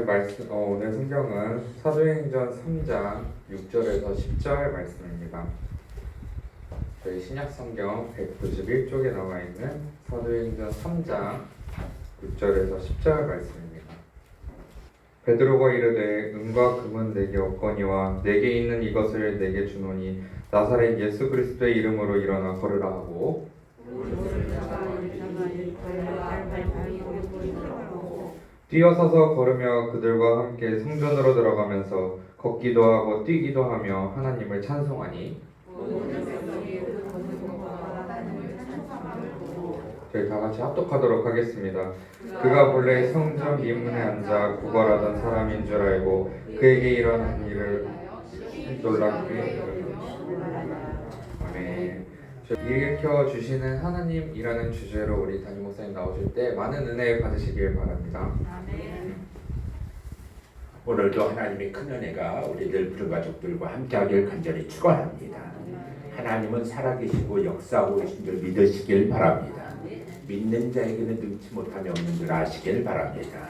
오늘 성경은 사도행전 3장 6절에서 10절 말씀입니다. 저희 신약 성경 191쪽에 나와 있는 사도행전 3장 6절에서 10절 말씀입니다. 베드로가 이르되 은과 금은 내게 없거니와 내게 있는 이것을 내게 주노니 나사렛 예수 그리스도의 이름으로 일어나 걸으라 하고 뛰어서서 걸으며 그들과 함께 성전으로 들어가면서 걷기도 하고 뛰기도 하며 하나님을 찬송하니. 저희 다 같이 합독하도록 하겠습니다. 그가 본래 성전 미문에 앉아 구걸하던 사람인 줄 알고 그에게 일어난 일을 놀랍게 아멘. 일으켜 주시는 하나님이라는 주제로 우리 담임 목사님 나오실 때 많은 은혜 받으시길 바랍니다. 오늘도 하나님의 큰 은혜가 우리들 부른 가족들과 함께하길 간절히 축원합니다. 하나님은 살아계시고 역사하고 계신 줄 믿으시길 바랍니다. 믿는 자에게는 능치 못함이 없는 줄 아시길 바랍니다.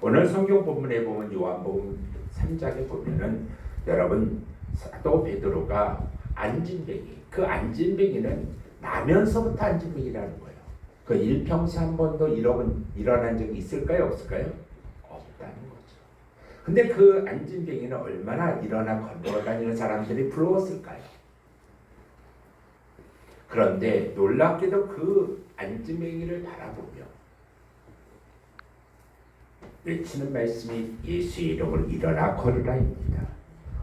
오늘 성경 본문에 보면 요한복음 3장에 보면은 여러분 사도 베드로가 안진뱅이, 그 안진뱅이는 나면서부터 안진뱅이라는 거예요. 그 일평생 한 번도 일어난 적이 있을까요? 없을까요? 없다는 거죠. 근데 그 안진뱅이는 얼마나 일어나 걸어다니는 사람들이 부러웠을까요? 그런데 놀랍게도 그 안진뱅이를 바라보며 외치는 말씀이 예수의 이름으로 일어나 걸으라입니다.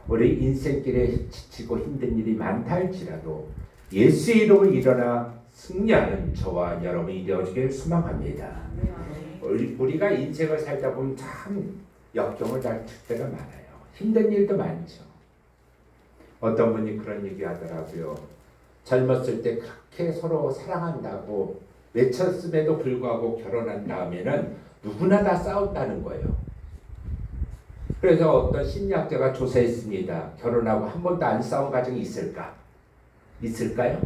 우리 인생길에 지치고 힘든 일이 많다 할지라도 예수의 이름으로 일어나 승리하는 저와 여러분이 되어지길 소망합니다. 우리가 인생을 살다 보면 참 역경을 당할 때가 많아요. 힘든 일도 많죠. 어떤 분이 그런 얘기 하더라고요. 젊었을 때 그렇게 서로 사랑한다고 외쳤음에도 불구하고 결혼한 다음에는 누구나 다 싸웠다는 거예요. 그래서 어떤 심리학자가 조사했습니다. 결혼하고 한 번도 안 싸운 가정이 있을까? 있을까요?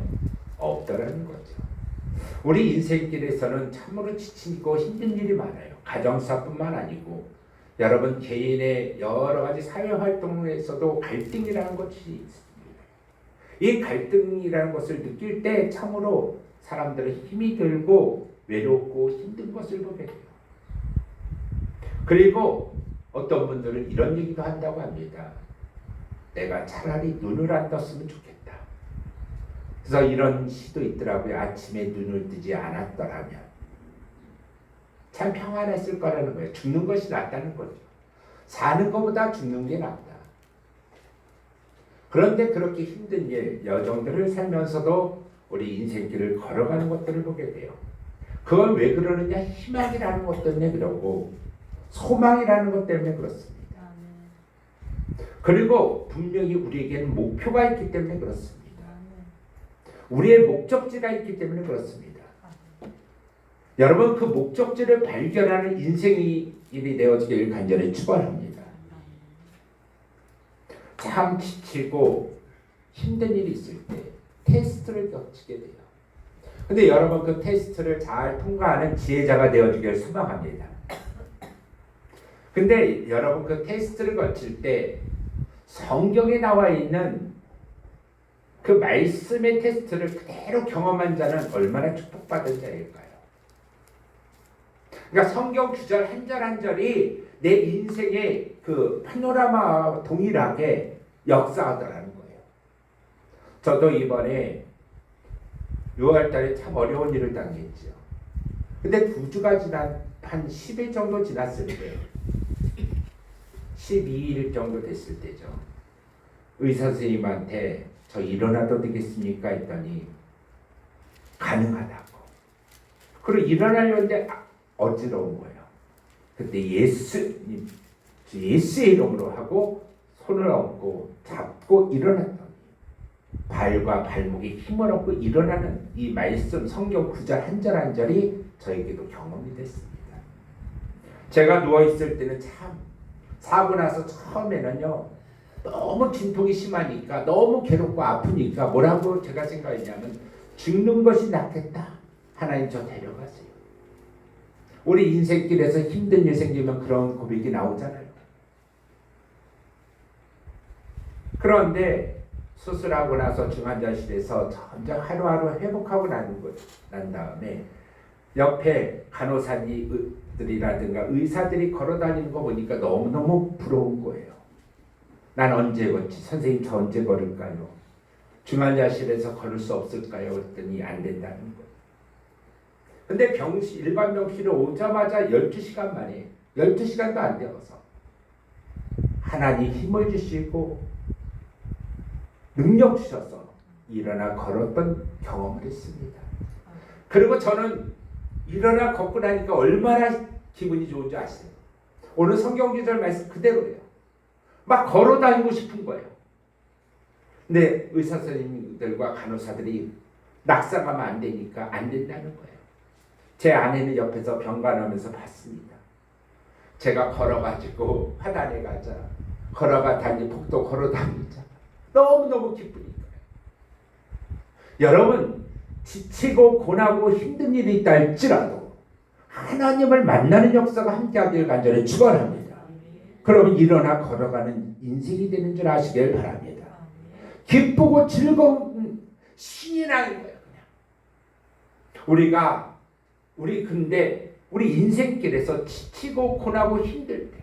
없더라는 거죠. 우리 인생길에서는 참으로 지치고 힘든 일이 많아요. 가정사뿐만 아니고 여러분 개인의 여러 가지 사회활동에서도 갈등이라는 것이 있습니다. 이 갈등이라는 것을 느낄 때 참으로 사람들은 힘이 들고 외롭고 힘든 것을 보게 돼요. 그리고 어떤 분들은 이런 얘기도 한다고 합니다. 내가 차라리 눈을 안 떴으면 좋겠다. 그래서 이런 시도 있더라고요. 아침에 눈을 뜨지 않았더라면 참 평안했을 거라는 거예요. 죽는 것이 낫다는 거죠. 사는 것보다 죽는 게 낫다. 그런데 그렇게 힘든 일, 여정들을 살면서도 우리 인생길을 걸어가는 것들을 보게 돼요. 그건 왜 그러느냐? 희망이라는 것 때문에 그러고 소망이라는 것 때문에 그렇습니다. 그리고 분명히 우리에게는 목표가 있기 때문에 그렇습니다. 우리의 목적지가 있기 때문에 그렇습니다. 여러분 그 목적지를 발견하는 인생이 일이 되어지길 간절히 축원합니다. 참 지치고 힘든 일이 있을 때 테스트를 거치게 돼요. 근데 여러분 그 테스트를 잘 통과하는 지혜자가 되어주길 소망합니다. 근데 여러분 그 테스트를 거칠 때 성경에 나와 있는 그 말씀의 테스트를 그대로 경험한 자는 얼마나 축복받은 자일까요? 그러니까 성경 구절 한 절 한 절이 내 인생의 그 파노라마와 동일하게 역사하더라는 거예요. 저도 이번에 6월달에 참 어려운 일을 당했죠. 근데 2주가 한 10일 정도 지났을 거예요. 12일 정도 됐을 때죠. 의사 선생님한테 저 일어나도 되겠습니까? 했더니 가능하다고. 그리고 일어나려는데 어지러운 거예요. 그때 예수의 이름으로 하고 손을 얹고 잡고 일어났더니 발과 발목에 힘을 얻고 일어나는 이 말씀 성경 구절 한 절 한 절이 저에게도 경험이 됐습니다. 제가 누워있을 때는 참 사고 나서 처음에는요 너무 진통이 심하니까 너무 괴롭고 아프니까 뭐라고 제가 생각했냐면 죽는 것이 낫겠다. 하나님 저 데려가세요. 우리 인생길에서 힘든 일 생기면 그런 고백이 나오잖아요. 그런데 수술하고 나서 중환자실에서 점점 하루하루 회복하고 난 다음에 옆에 간호사들이라든가 의사들이 걸어다니는 거 보니까 너무너무 부러운 거예요. 난 언제 걷지? 선생님 저 언제 걸을까요? 중환자실에서 걸을 수 없을까요? 그랬더니 안 된다는 거예요. 근데 일반 병실에 오자마자 12시간 만에 12시간도 안 되어서 하나님 힘을 주시고 능력 주셔서 일어나 걸었던 경험을 했습니다. 그리고 저는 일어나 걷고 나니까 얼마나 기분이 좋은지 아세요? 오늘 성경 구절 말씀 그대로예요. 막 걸어 다니고 싶은 거예요. 근데 의사 선생님들과 간호사들이 낙상하면 안 되니까 안 된다는 거예요. 제 아내는 옆에서 병간하면서 봤습니다. 제가 걸어가지고 화단에 가자, 걸어가다니 복도 걸어다니자. 너무너무 기쁘니까요. 여러분, 지치고 고나고 힘든 일이 있다 할지라도 하나님을 만나는 역사가 함께하길 간절히 축원합니다. 그러면 일어나 걸어가는 인생이 되는 줄 아시길 바랍니다. 기쁘고 즐거운 신이 나는 거예요. 그냥 우리 인생길에서 지치고 고나고 힘들 때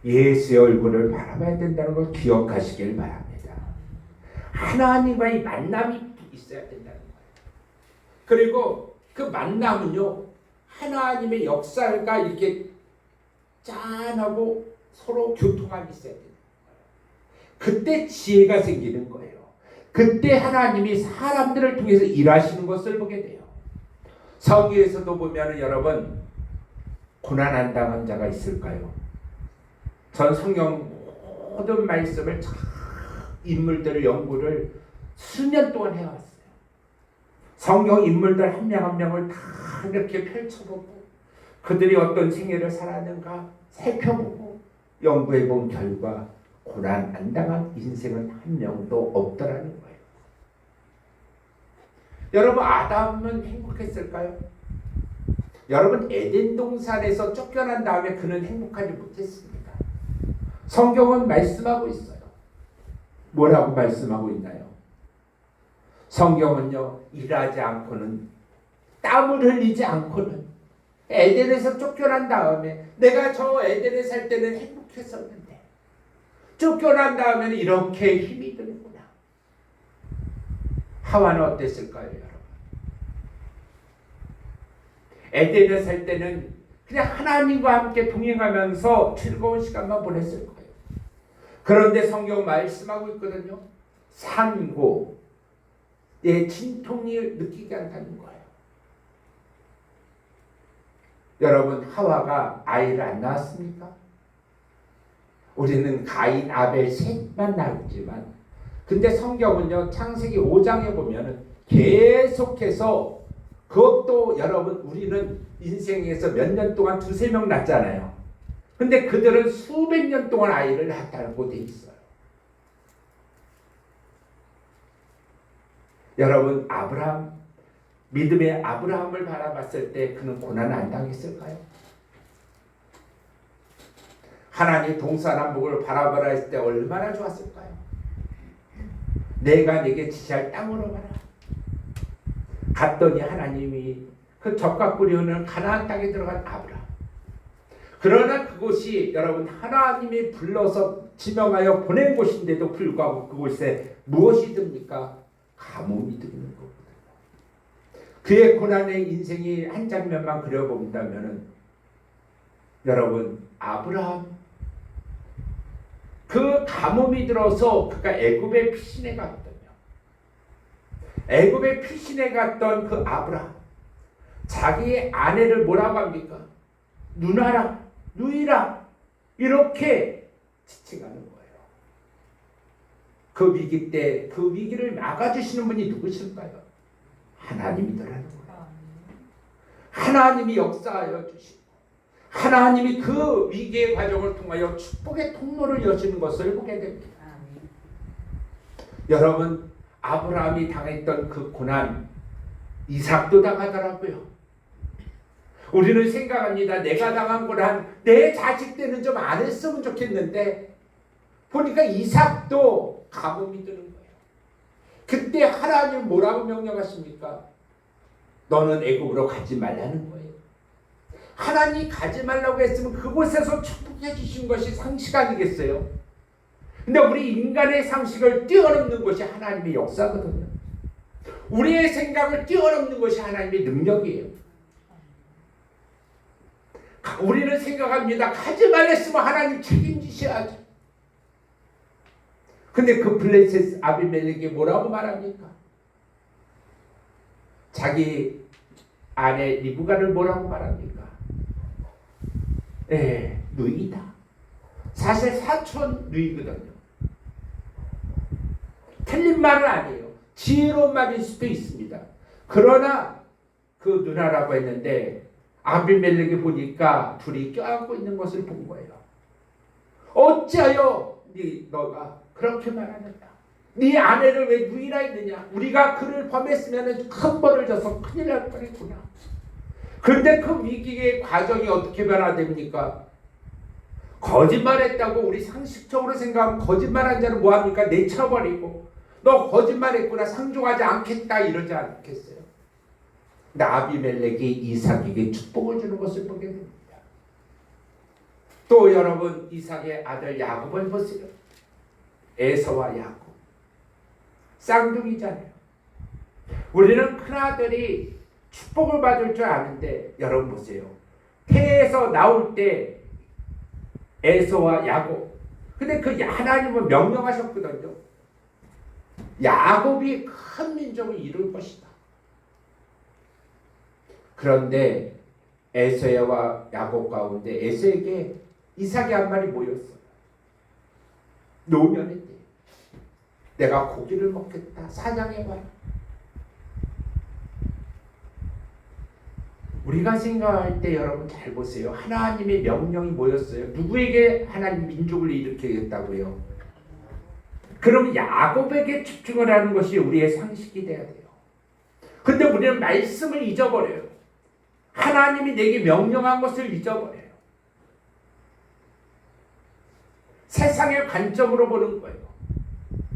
예수의 얼굴을 바라봐야 된다는 걸 기억하시길 바랍니다. 하나님과의 만남이 있어야 된다는 거예요. 그리고 그 만남은요, 하나님의 역사가 이렇게 짠하고 서로 교통함이 있어야 돼요. 그때 지혜가 생기는 거예요. 그때 하나님이 사람들을 통해서 일하시는 것을 보게 돼요. 성경에서도 보면 여러분, 고난 안 당한 자가 있을까요? 전 성경 모든 말씀을 인물들을 연구를 수년 동안 해왔어요. 성경 인물들 한 명 한 명을 다 이렇게 펼쳐보고 그들이 어떤 생애를 살았는가 살펴보고 연구해본 결과 고난 안 당한 인생은 한 명도 없더라는 거예요. 여러분, 아담은 행복했을까요? 여러분, 에덴 동산에서 쫓겨난 다음에 그는 행복하지 못했습니다. 성경은 말씀하고 있어요. 뭐라고 말씀하고 있나요? 성경은요, 일하지 않고는, 땀을 흘리지 않고는, 에덴에서 쫓겨난 다음에 내가 저 에덴에 살 때는 행복했었는데 쫓겨난 다음에는 이렇게 힘이 드는구나. 하와는 어땠을까요, 여러분? 에덴에 살 때는 그냥 하나님과 함께 동행하면서 즐거운 시간만 보냈을 거예요. 그런데 성경 말씀하고 있거든요. 산고 내 진통이 느끼게 한다는 거예요. 여러분, 하와가 아이를 안 낳았습니까? 우리는 가인, 아벨 셋만 낳았지만, 근데 성경은요, 창세기 5장에 보면은 계속해서, 그것도 여러분, 우리는 인생에서 몇 년 동안 두세 명 낳잖아요. 근데 그들은 수백 년 동안 아이를 낳았다고 돼 있어요. 여러분, 믿음의 아브라함을 바라봤을 때 그는 고난 안 당했을까요? 하나님 동서남북을 바라보라 했을 때 얼마나 좋았을까요? 내가 네게 지시할 땅으로 가라. 갔더니 하나님이 그 젖과 꿀이 흐르는 가나안 땅에 들어간 아브라함. 그러나 그곳이 여러분 하나님이 불러서 지명하여 보낸 곳인데도 불구하고 그곳에 무엇이 듭니까? 가뭄이 드는 거거든요. 그의 고난의 인생이 한 장면만 그려본다면은 여러분, 아브라함 그 가뭄이 들어서 그가 애굽의 피신에 갔거든요. 애굽의 피신에 갔던 그 아브라함, 자기의 아내를 뭐라고 합니까? 누나라, 누이라, 이렇게 지칭하는 거예요. 그 위기 때 그 위기를 막아주시는 분이 누구실까요? 하나님이더라는 거예요. 하나님이 역사하여 주시고 하나님이 그 위기의 과정을 통하여 축복의 통로를 여시는 것을 보게 됩니다. 여러분, 아브라함이 당했던 그 고난, 이삭도 당하더라고요. 우리는 생각합니다. 내가 당한 걸 한 내 자식 때는 좀 안 했으면 좋겠는데 보니까 이삭도 가뭄이 드는 거예요. 그때 하나님 뭐라고 명령하십니까? 너는 애굽으로 가지 말라는 거예요. 하나님 가지 말라고 했으면 그곳에서 축복해 주신 것이 상식 아니겠어요? 근데 우리 인간의 상식을 뛰어넘는 것이 하나님의 역사거든요. 우리의 생각을 뛰어넘는 것이 하나님의 능력이에요. 우리는 생각합니다. 가지 말랬으면 하나님 책임지셔야죠. 근데 그 블레셋 아비멜렉이 뭐라고 말합니까? 자기 아내 리브가를 뭐라고 말합니까? 누이다. 사실 사촌 누이거든요. 틀린 말은 아니에요. 지혜로운 말일 수도 있습니다. 그러나 그 누나라고 했는데 아비멜렉이 보니까 둘이 껴안고 있는 것을 본 거예요. 어찌하여 너가 그렇게 말하느냐? 네 아내를 왜 누이라 했느냐? 우리가 그를 범했으면 큰 벌을 줘서 큰일 날 뻔했구나. 그런데 그 위기의 과정이 어떻게 변화됩니까? 거짓말했다고 우리 상식적으로 생각하면 거짓말한 자는 뭐합니까? 내쳐버리고 너 거짓말했구나 상종하지 않겠다 이러지 않겠어요? 근데 아비멜렉이 이삭에게 축복을 주는 것을 보게 됩니다. 또 여러분 이삭의 아들 야곱을 보세요. 에서와 야곱 쌍둥이잖아요. 우리는 큰아들이 축복을 받을 줄 아는데 여러분 보세요. 태에서 나올 때 에서와 야곱 근데 그 하나님은 명령하셨거든요. 야곱이 큰 민족을 이룰 것이다. 그런데 에서와 야곱 가운데 에서에게 이삭이 한 마리 모였어요. 노년의 때 내가 고기를 먹겠다. 사냥해봐라. 우리가 생각할 때 여러분 잘 보세요. 하나님의 명령이 뭐였어요? 누구에게 하나님 민족을 일으키겠다고요? 그럼 야곱에게 집중을 하는 것이 우리의 상식이 돼야 돼요. 근데 우리는 말씀을 잊어버려요. 하나님이 내게 명령한 것을 잊어버려요. 세상의 관점으로 보는 거예요.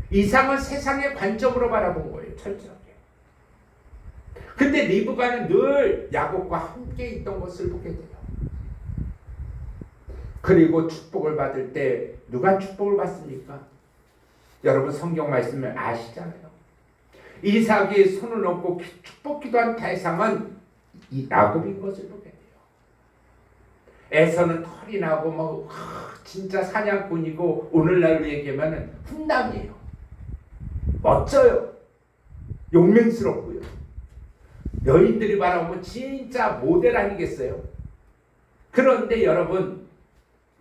이삭은 세상의 관점으로 바라본 거예요. 철저하게. 근데 리브가는 늘 야곱과 함께 있던 것을 보게 돼요. 그리고 축복을 받을 때 누가 축복을 받습니까? 여러분 성경 말씀을 아시잖아요. 이삭이 손을 얹고 축복 기도한 대상은 이 야곱인 것을 보게 돼요. 에서는 털이 나고 뭐 진짜 사냥꾼이고 오늘날로 얘기하면 훈남이에요. 멋져요. 용맹스럽고요. 여인들이 바라보면 진짜 모델 아니겠어요? 그런데 여러분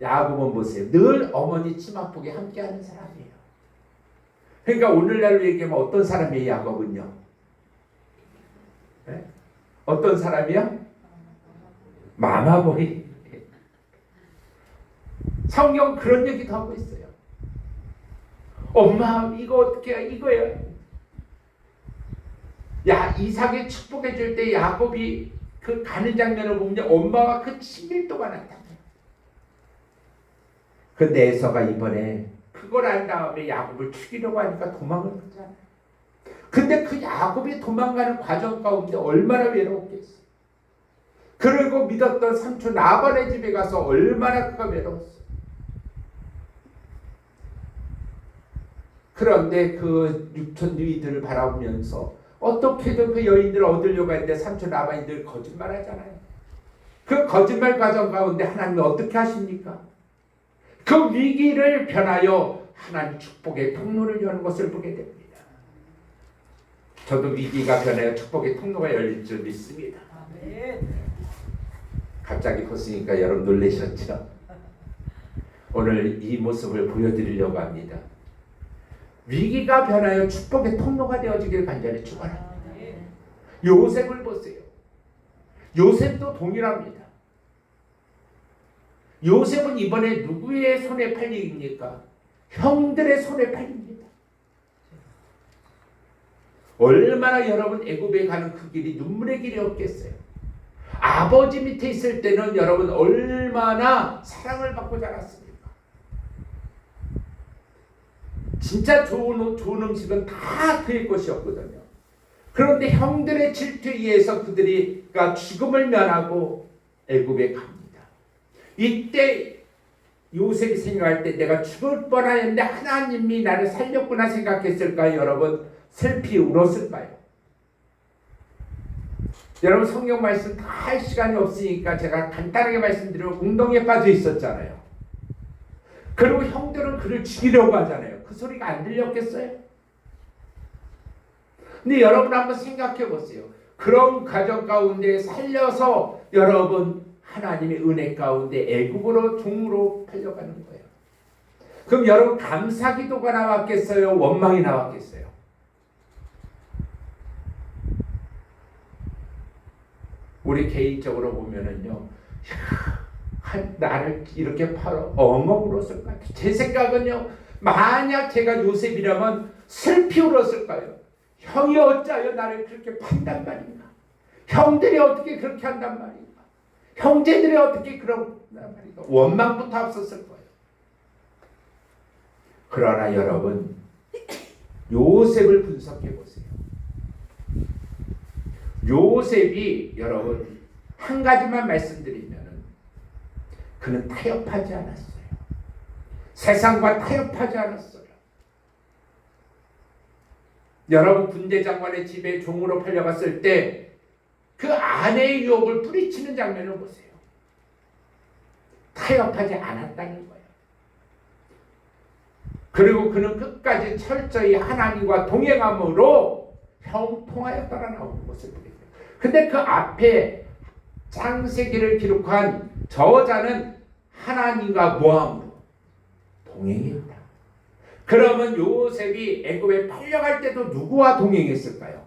야곱은 보세요. 늘 어머니 치마폭에 함께하는 사람이에요. 그러니까 오늘날로 얘기하면 어떤 사람이에요? 야곱은요? 네? 어떤 사람이요? 마마보이. 성경 그런 얘기도 하고 있어요. 엄마 이거 어떻게 해? 이거야. 야 이삭이 축복해 줄 때 야곱이 그 가는 장면을 보면 엄마가 그 친밀도가 나타나요. 근데 에서가 이번에 그걸 안 다음에 야곱을 죽이려고 하니까 도망을 가잖아요. 근데 그 야곱이 도망가는 과정 가운데 얼마나 외로웠겠어요. 그리고 믿었던 삼촌 라반의 집에 가서 얼마나 그가 외로웠어요. 그런데 그 육천 누이들을 바라보면서 어떻게든 그 여인들을 얻으려고 했는데 삼촌 라반이 늘 거짓말하잖아요. 그 거짓말 과정 가운데 하나님이 어떻게 하십니까? 그 위기를 변하여 하나님 축복의 통로를 여는 것을 보게 됩니다. 저도 위기가 변하여 축복의 통로가 열릴 줄 믿습니다. 갑자기 벗으니까 여러분 놀라셨죠? 오늘 이 모습을 보여드리려고 합니다. 위기가 변하여 축복의 통로가 되어지길 간절히 축원합니다. 요셉을 보세요. 요셉도 동일합니다. 요셉은 이번에 누구의 손에 팔립니까? 형들의 손에 팔립니다. 얼마나 여러분 애굽에 가는 그 길이 눈물의 길이었겠어요. 아버지 밑에 있을 때는 여러분 얼마나 사랑을 받고 자랐습니까? 진짜 좋은 옷, 좋은 음식은 다 그의 것이었거든요. 그런데 형들의 질투에 의해서 그들이 죽음을 면하고 애굽에 갑니다. 이때 요셉이 생각할 때 내가 죽을 뻔하였는데 하나님이 나를 살렸구나 생각했을까요? 여러분 슬피 울었을까요? 여러분 성경 말씀 다 할 시간이 없으니까 제가 간단하게 말씀드리면 웅덩이에 빠져 있었잖아요. 그리고 형들은 그를 죽이려고 하잖아요. 그 소리가 안 들렸겠어요? 근데 여러분 한번 생각해 보세요. 그런 가정 가운데 살려서 여러분 하나님의 은혜 가운데 애굽으로 종으로 팔려가는 거예요. 그럼 여러분 감사기도가 나왔겠어요? 원망이 나왔겠어요? 우리 개인적으로 보면은요, 나를 이렇게 팔아 엉엉 울었을 것 같아요. 제 생각은요, 만약 제가 요셉이라면 슬피 울었을까요? 형이 어찌하여 나를 그렇게 판단 말인가? 형들이 어떻게 그렇게 한단 말인가? 형제들이 어떻게 그런단 말인가? 원망부터 앞섰을 거예요. 그러나 여러분, 요셉을 분석해 보세요. 요셉이 여러분 한 가지만 말씀드리면은 그는 타협하지 않았어요. 세상과 타협하지 않았어요. 여러분 군대 장관의 집에 종으로 팔려갔을 때 그 아내의 유혹을 뿌리치는 장면을 보세요. 타협하지 않았다는 거예요. 그리고 그는 끝까지 철저히 하나님과 동행함으로 형통하여 따라 나오는 것을 보게 돼요. 근데 그 앞에 창세기를 기록한 저자는 하나님과 뭐함으로 동행했다. 그러면 요셉이 애굽에 팔려갈 때도 누구와 동행했을까요?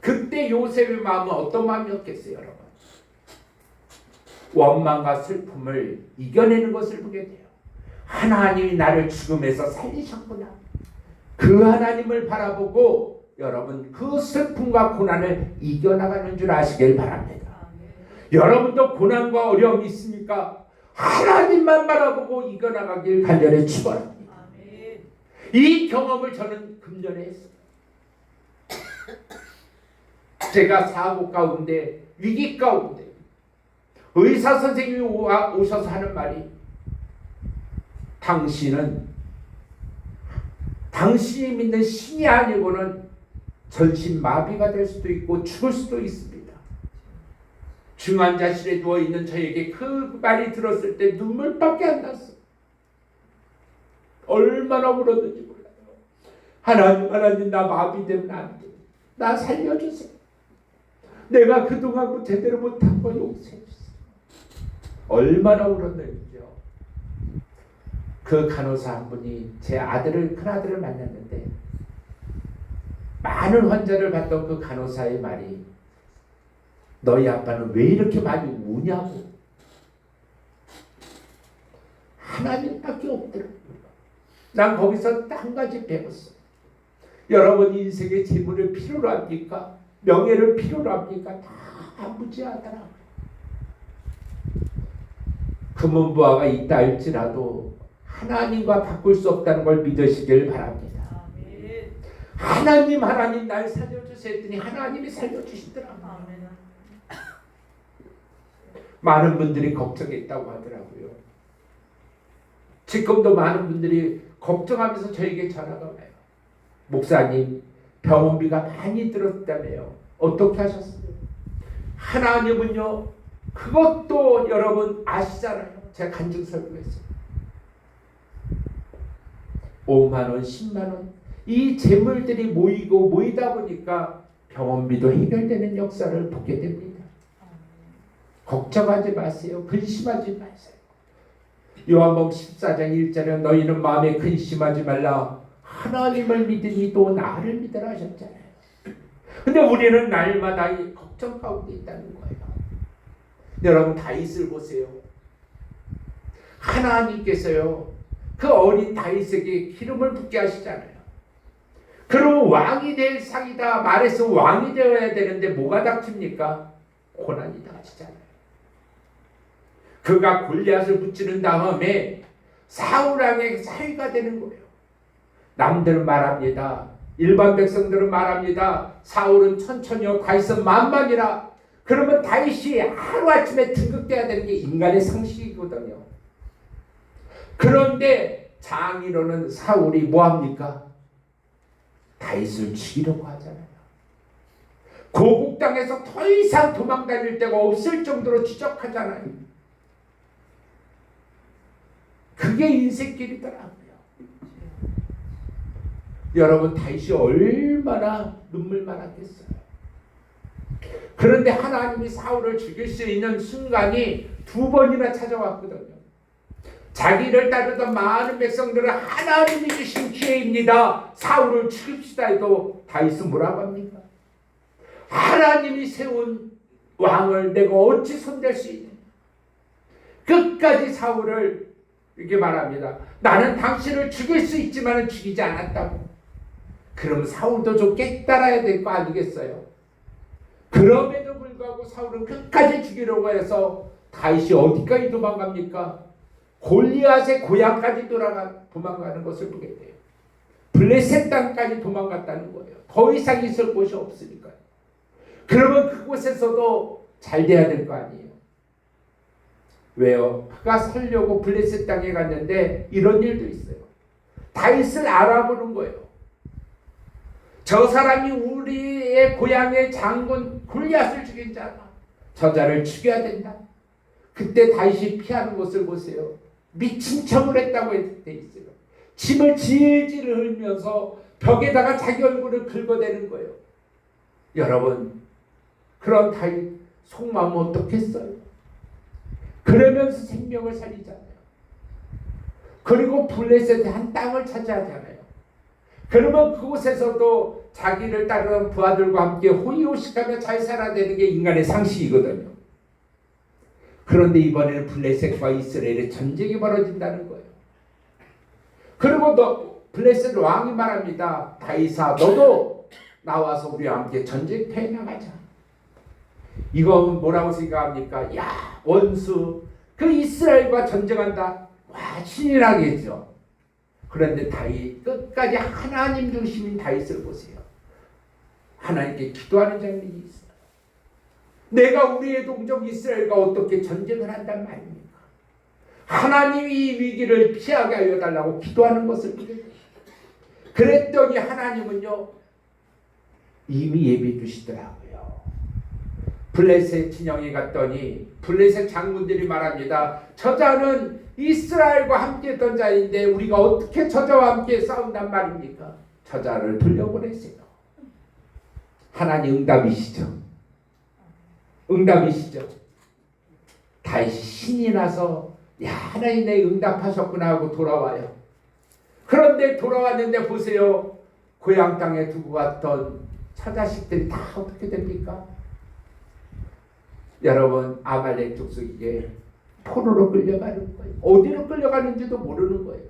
그때 요셉의 마음은 어떤 마음이었겠어요, 여러분? 원망과 슬픔을 이겨내는 것을 보게 돼요. 하나님이 나를 죽음에서 살리셨구나. 그 하나님을 바라보고 여러분 그 슬픔과 고난을 이겨나가는 줄 아시길 바랍니다. 여러분도 고난과 어려움이 있습니까? 하나님만 바라보고 이겨나가길 간절히 축원합니다. 이 경험을 저는 금년에 했어요. 제가 사고 가운데 위기 가운데 의사 선생님이 오셔서 하는 말이 당신은 당신이 믿는 신이 아니고는 전신 마비가 될 수도 있고 죽을 수도 있습니다. 중환자실에 누워있는 저에게 그 말이 들었을 때 눈물밖에 안 났어. 얼마나 울었는지 몰라요. 하나님 나 마비되면 안 돼. 나 살려주세요. 내가 그동안 제대로 못한 거 용서해 주세요. 얼마나 울었는지요. 그 간호사 한 분이 제 큰아들을 만났는데 많은 환자를 봤던 그 간호사의 말이 너희 아빠는 왜 이렇게 많이 우냐고. 하나님밖에 없더라고요. 난 거기서 한 가지 배웠어. 여러분 인생의 재물을 필요로 합니까? 명예를 필요로 합니까? 다 무지하더라고요. 금은부화가 있다 할지라도 하나님과 바꿀 수 없다는 걸 믿으시길 바랍니다. 하나님 날 살려주세요 했더니 하나님이 살려주시더라고요. 많은 분들이 걱정했다고 하더라고요. 지금도 많은 분들이 걱정하면서 저에게 전화가 와요. 목사님 병원비가 많이 들었다며요. 어떻게 하셨어요? 하나님은요 그것도 여러분 아시잖아요. 제가 간증 설교했어요. 5만원 10만원 이 재물들이 모이다 보니까 병원비도 해결되는 역사를 보게 됩니다. 걱정하지 마세요. 근심하지 마세요. 요한복음 14장 1절에 너희는 마음에 근심하지 말라. 하나님을 믿으니 또 나를 믿으라 하셨잖아요. 근데 우리는 날마다 이 걱정 가운데 있다는 거예요. 여러분 다윗을 보세요. 하나님께서요 그 어린 다윗에게 기름을 붓게 하시잖아요. 그러면 왕이 될 상이다 말해서 왕이 되어야 되는데 뭐가 닥칩니까? 고난이 닥치잖아요. 그가 골리앗을 붙이는 다음에 사울왕의 사위가 되는 거예요. 남들은 말합니다. 일반 백성들은 말합니다. 사울은 천천히요, 다윗은 만만이라. 그러면 다윗이 하루아침에 등극돼야 되는 게 인간의 상식이거든요. 그런데 장인어른 사울이 뭐합니까? 다윗을 죽이려고 하잖아요. 고국 땅에서 더 이상 도망다닐 데가 없을 정도로 지적하잖아요. 그게 인생길이더라고요. 여러분, 다윗이 얼마나 눈물 많았겠어요. 그런데 하나님이 사울을 죽일 수 있는 순간이 2번이나 찾아왔거든요. 자기를 따르던 많은 백성들은 하나님이 주신 기회입니다, 사울을 죽입시다 해도 다윗은 뭐라고 합니까? 하나님이 세운 왕을 내가 어찌 손댈 수 있느냐. 끝까지 사울을 이렇게 말합니다. 나는 당신을 죽일 수 있지만 죽이지 않았다고. 그럼 사울도 좀 깨달아야 될 거 아니겠어요? 그럼에도 불구하고 사울은 끝까지 죽이려고 해서 다윗이 어디까지 도망갑니까? 골리앗의 고향까지 도망가는 것을 보게 돼요. 블레셋 땅까지 도망갔다는 거예요. 더 이상 있을 곳이 없으니까요. 그러면 그곳에서도 잘 돼야 될 거 아니에요. 왜요? 그가 살려고 블레셋 땅에 갔는데 이런 일도 있어요. 다윗을 알아보는 거예요. 저 사람이 우리의 고향의 장군 골리앗을 죽인 자다. 저 자를 죽여야 된다. 그때 다윗이 피하는 것을 보세요. 미친 척을 했다고 돼 있어요. 침을 질질 흘리면서 벽에다가 자기 얼굴을 긁어대는 거예요. 여러분, 그런 다윗 속마음 어떻겠어요? 그러면서 생명을 살리잖아요. 그리고 블레셋의 한 땅을 차지하잖아요. 그러면 그곳에서도 자기를 따르는 부하들과 함께 호의호식하며 잘 살아야 되는 게 인간의 상식이거든요. 그런데 이번에는 블레셋과 이스라엘의 전쟁이 벌어진다는 거예요. 그리고 블레셋 왕이 말합니다. 다윗아, 너도 나와서 우리와 함께 전쟁터에 나가자. 이건 뭐라고 생각합니까? 야, 원수, 그 이스라엘과 전쟁한다. 와, 신이라겠죠. 그런데 다윗, 끝까지 하나님 중심인 다윗을 보세요. 하나님께 기도하는 장면이 있어요. 내가 우리의 동족 이스라엘과 어떻게 전쟁을 한단 말입니까? 하나님이 이 위기를 피하게 하여 달라고 기도하는 것을 보게 돼요. 그랬더니 하나님은요, 이미 예비해 주시더라고요. 블레셋 진영에 갔더니 블레셋 장군들이 말합니다. 저자는 이스라엘과 함께 했던 자인데 우리가 어떻게 저자와 함께 싸운단 말입니까? 저자를 돌려보내세요. 하나님 응답이시죠. 응답이시죠. 다윗이 신이 나서 야, 하나님 내 응답하셨구나 하고 돌아와요. 그런데 돌아왔는데 보세요. 고향 땅에 두고 갔던 처자식들이 다 어떻게 됩니까? 여러분, 아말렉 족속에게 포로로 끌려가는 거예요. 어디로 끌려가는지도 모르는 거예요.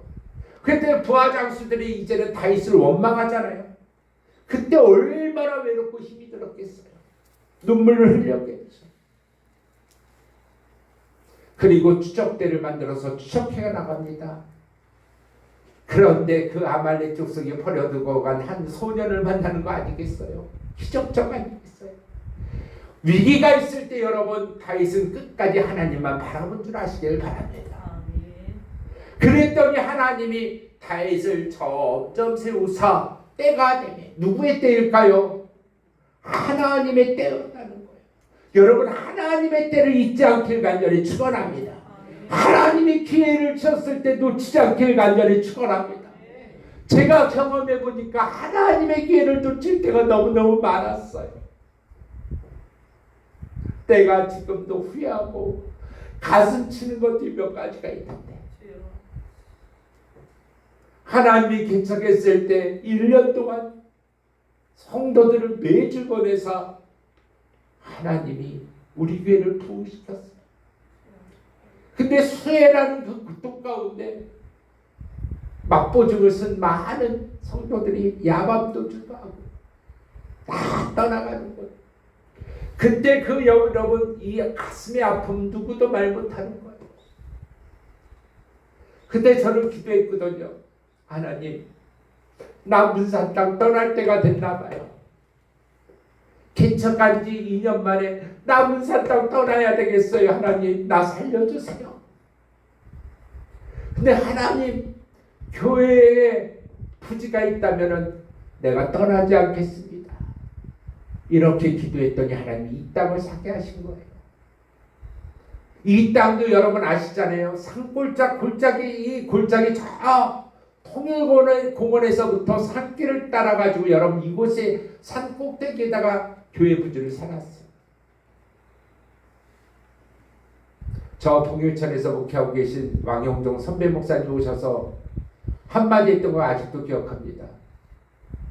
그때 부하 장수들이 이제는 다윗을 원망하잖아요. 그때 얼마나 외롭고 힘이 들었겠어요. 눈물을 흘렸겠죠. 그리고 추적대를 만들어서 추적해가 나갑니다. 그런데 그 아말렉 족속에 버려두고 간 한 소년을 만나는 거 아니겠어요? 기적적 아니겠어요? 위기가 있을 때 여러분, 다윗은 끝까지 하나님만 바라본 줄 아시길 바랍니다. 그랬더니 하나님이 다윗을 점점 세우사 때가 되네. 누구의 때일까요? 하나님의 때였다는 거예요. 여러분, 하나님의 때를 잊지 않길 간절히 축원합니다. 하나님이 기회를 주셨을 때 놓치지 않길 간절히 축원합니다. 제가 경험해 보니까 하나님의 기회를 놓칠 때가 너무너무 많았어요. 때가 지금도 후회하고 가슴 치는 것들이 몇 가지가 있는데, 하나님이 개척했을 때 1년 동안 성도들을 매주 보내서 하나님이 우리 교회를 부흥시켰어요. 근데 수혜라는 그 고통 가운데 막보증을 쓴 많은 성도들이 야밤도주도 하고 다 떠나가는 거예요. 그때 그 여러분 이 가슴의 아픔 누구도 말 못하는 거예요. 그때 저는 기도했거든요. 하나님, 나 문산 땅 떠날 때가 됐나 봐요. 개척한 지 2년 만에 나 문산 땅 떠나야 되겠어요. 하나님, 나 살려주세요. 근데 하나님, 교회에 부지가 있다면 내가 떠나지 않겠습니다. 이렇게 기도했더니 하나님이 이 땅을 사게 하신 거예요. 이 땅도 여러분 아시잖아요. 산골짜기, 이 골짜기 저 통일공원에서부터 산길을 따라가지고 여러분 이곳에 산 꼭대기에다가 교회 부지를 사놨어요. 저 봉일천에서 목회하고 계신 왕영종 선배 목사님 오셔서 한마디 했던 거 아직도 기억합니다.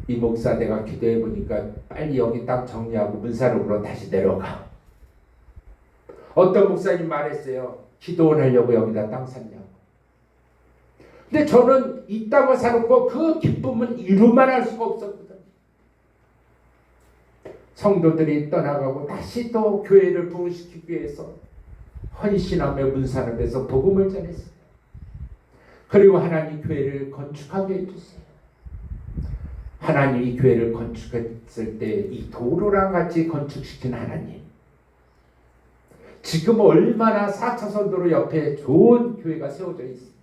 이 목사 내가 기도해 보니까 빨리 여기 땅 정리하고 문사록으로 다시 내려가. 어떤 목사님 말했어요. 기도원 하려고 여기다 땅 샀냐고. 근데 저는 이 땅을 사놓고 그 기쁨은 이루만 할 수가 없었거든요. 성도들이 떠나가고 다시 또 교회를 부흥시키기 위해서 헌신하며 문산읍에서 복음을 전했어요. 그리고 하나님 교회를 건축하게 해주세요. 하나님이 교회를 건축했을 때 이 도로랑 같이 건축시킨 하나님, 지금 얼마나 4차선 도로 옆에 좋은 교회가 세워져 있습니다.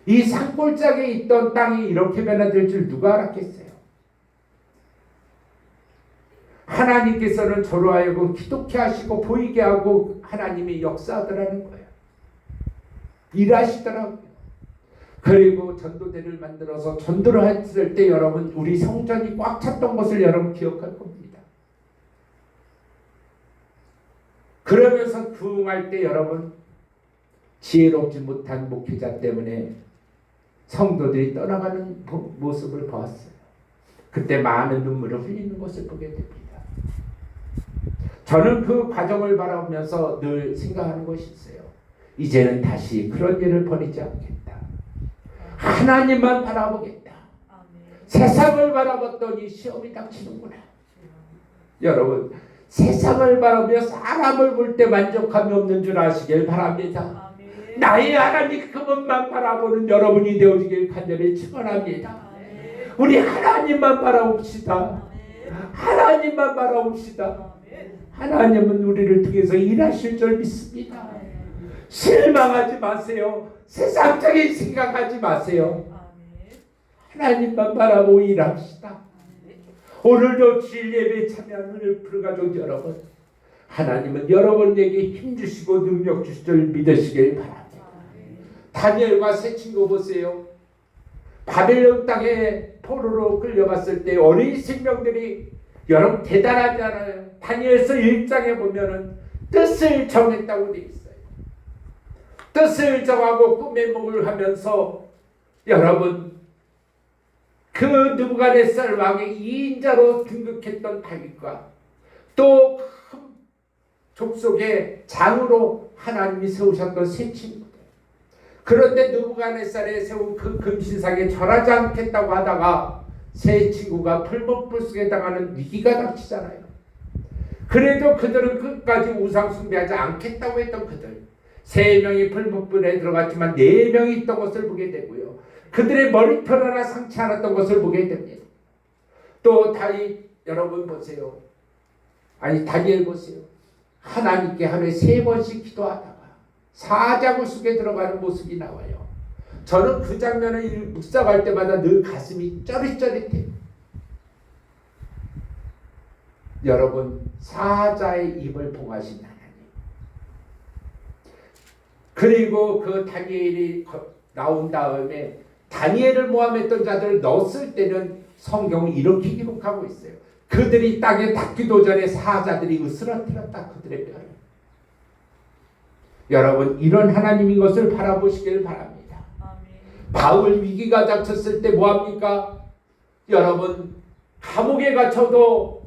이 산골짜기에 있던 땅이 이렇게 변화될 줄 누가 알았겠어요? 하나님께서는 저로 하여금 기독케 하시고 보이게 하고 하나님이 역사하더라는 거예요. 일하시더라고요. 그리고 전도대를 만들어서 전도를 했을 때 여러분 우리 성전이 꽉 찼던 것을 여러분 기억할 겁니다. 그러면서 부흥할 때 여러분 지혜롭지 못한 목회자 때문에 성도들이 떠나가는 모습을 보았어요. 그때 많은 눈물을 흘리는 것을 보게 됩니다. 저는 그 과정을 바라보면서 늘 생각하는 것이 있어요. 이제는 다시 그런 일을 벌이지 않겠다. 하나님만 바라보겠다. 세상을 바라봤더니 시험이 닥치는구나. 여러분, 세상을 바라보며 사람을 볼 때 만족함이 없는 줄 아시길 바랍니다. 나의 하나님 그분만 바라보는 여러분이 되어지길 간절히 축원합니다. 우리 하나님만 바라봅시다. 하나님만 바라봅시다. 하나님은 우리를 통해서 일하실 줄 믿습니다. 실망하지 마세요. 세상적인 생각하지 마세요. 하나님만 바라보고 일합시다. 오늘도 주일 예배에 참여하는 불가족 여러분, 하나님은 여러분에게 힘주시고 능력 주실 줄 믿으시길 바랍니다. 다니엘과 세 친구 보세요. 바벨론 땅에 포로로 끌려갔을 때 어린 생명들이 여러분 대단하지 않아요? 다니엘서 1장에 보면은 뜻을 정했다고 되어 있어요. 뜻을 정하고 꿈의 목을 하면서 여러분 그 느부갓네살 왕의 2인자로 등극했던 다윗과 또 큰 족속의 장으로 하나님이 세우셨던 세 친구들, 그런데 느부갓네살에 세운 그 금신상에 절하지 않겠다고 하다가 세 친구가 풀무불 당하는 위기가 닥치잖아요. 그래도 그들은 끝까지 우상 숭배하지 않겠다고 했던 그들, 3명이 풀무불에 들어갔지만 4명이 있던 것을 보게 되고요. 그들의 머리털 하나 상치 않았던 것을 보게 됩니다. 또 다윗 여러분 보세요. 아니 다니엘 보세요. 하나님께 하루에 3번씩 기도하다가 사자굴 속에 들어가는 모습이 나와요. 저는 그 장면을 묵상할 때마다 늘 가슴이 쩌릿쩌릿해요. 여러분, 사자의 입을 봉하신 하나님, 그리고 그 다니엘이 나온 다음에 다니엘을 모함했던 자들을 넣었을 때는 성경은 이렇게 기록하고 있어요. 그들이 땅에 닿기도 전에 사자들이 으스러뜨렸다 그들의 뼈를. 여러분, 이런 하나님인 것을 바라보시길 바랍니다. 바울 위기가 닥쳤을 때 뭐합니까? 여러분, 감옥에 갇혀도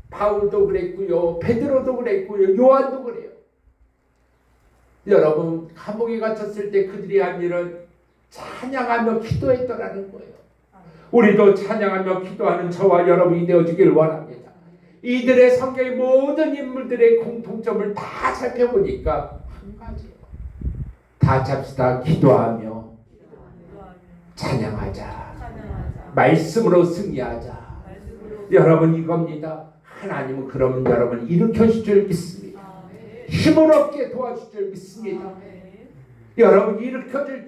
바울도 그랬고요, 베드로도 그랬고요, 요한도 그래요. 여러분, 감옥에 갇혔을 때 그들이 한 일은 찬양하며 기도했더라는 거예요. 우리도 찬양하며 기도하는 저와 여러분이 되어주길 원합니다. 이들의 성경의 모든 인물들의 공통점을 다 살펴보니까 한 가지예요. 다 잡시다. 기도하며 찬양하자. 말씀으로 승리하자. 여러분 이겁니다. 하나님은 그러면 여러분 일으켜줄 줄 믿습니다. 힘을 얻게 도와줄 줄 믿습니다. 여러분 일으켜줄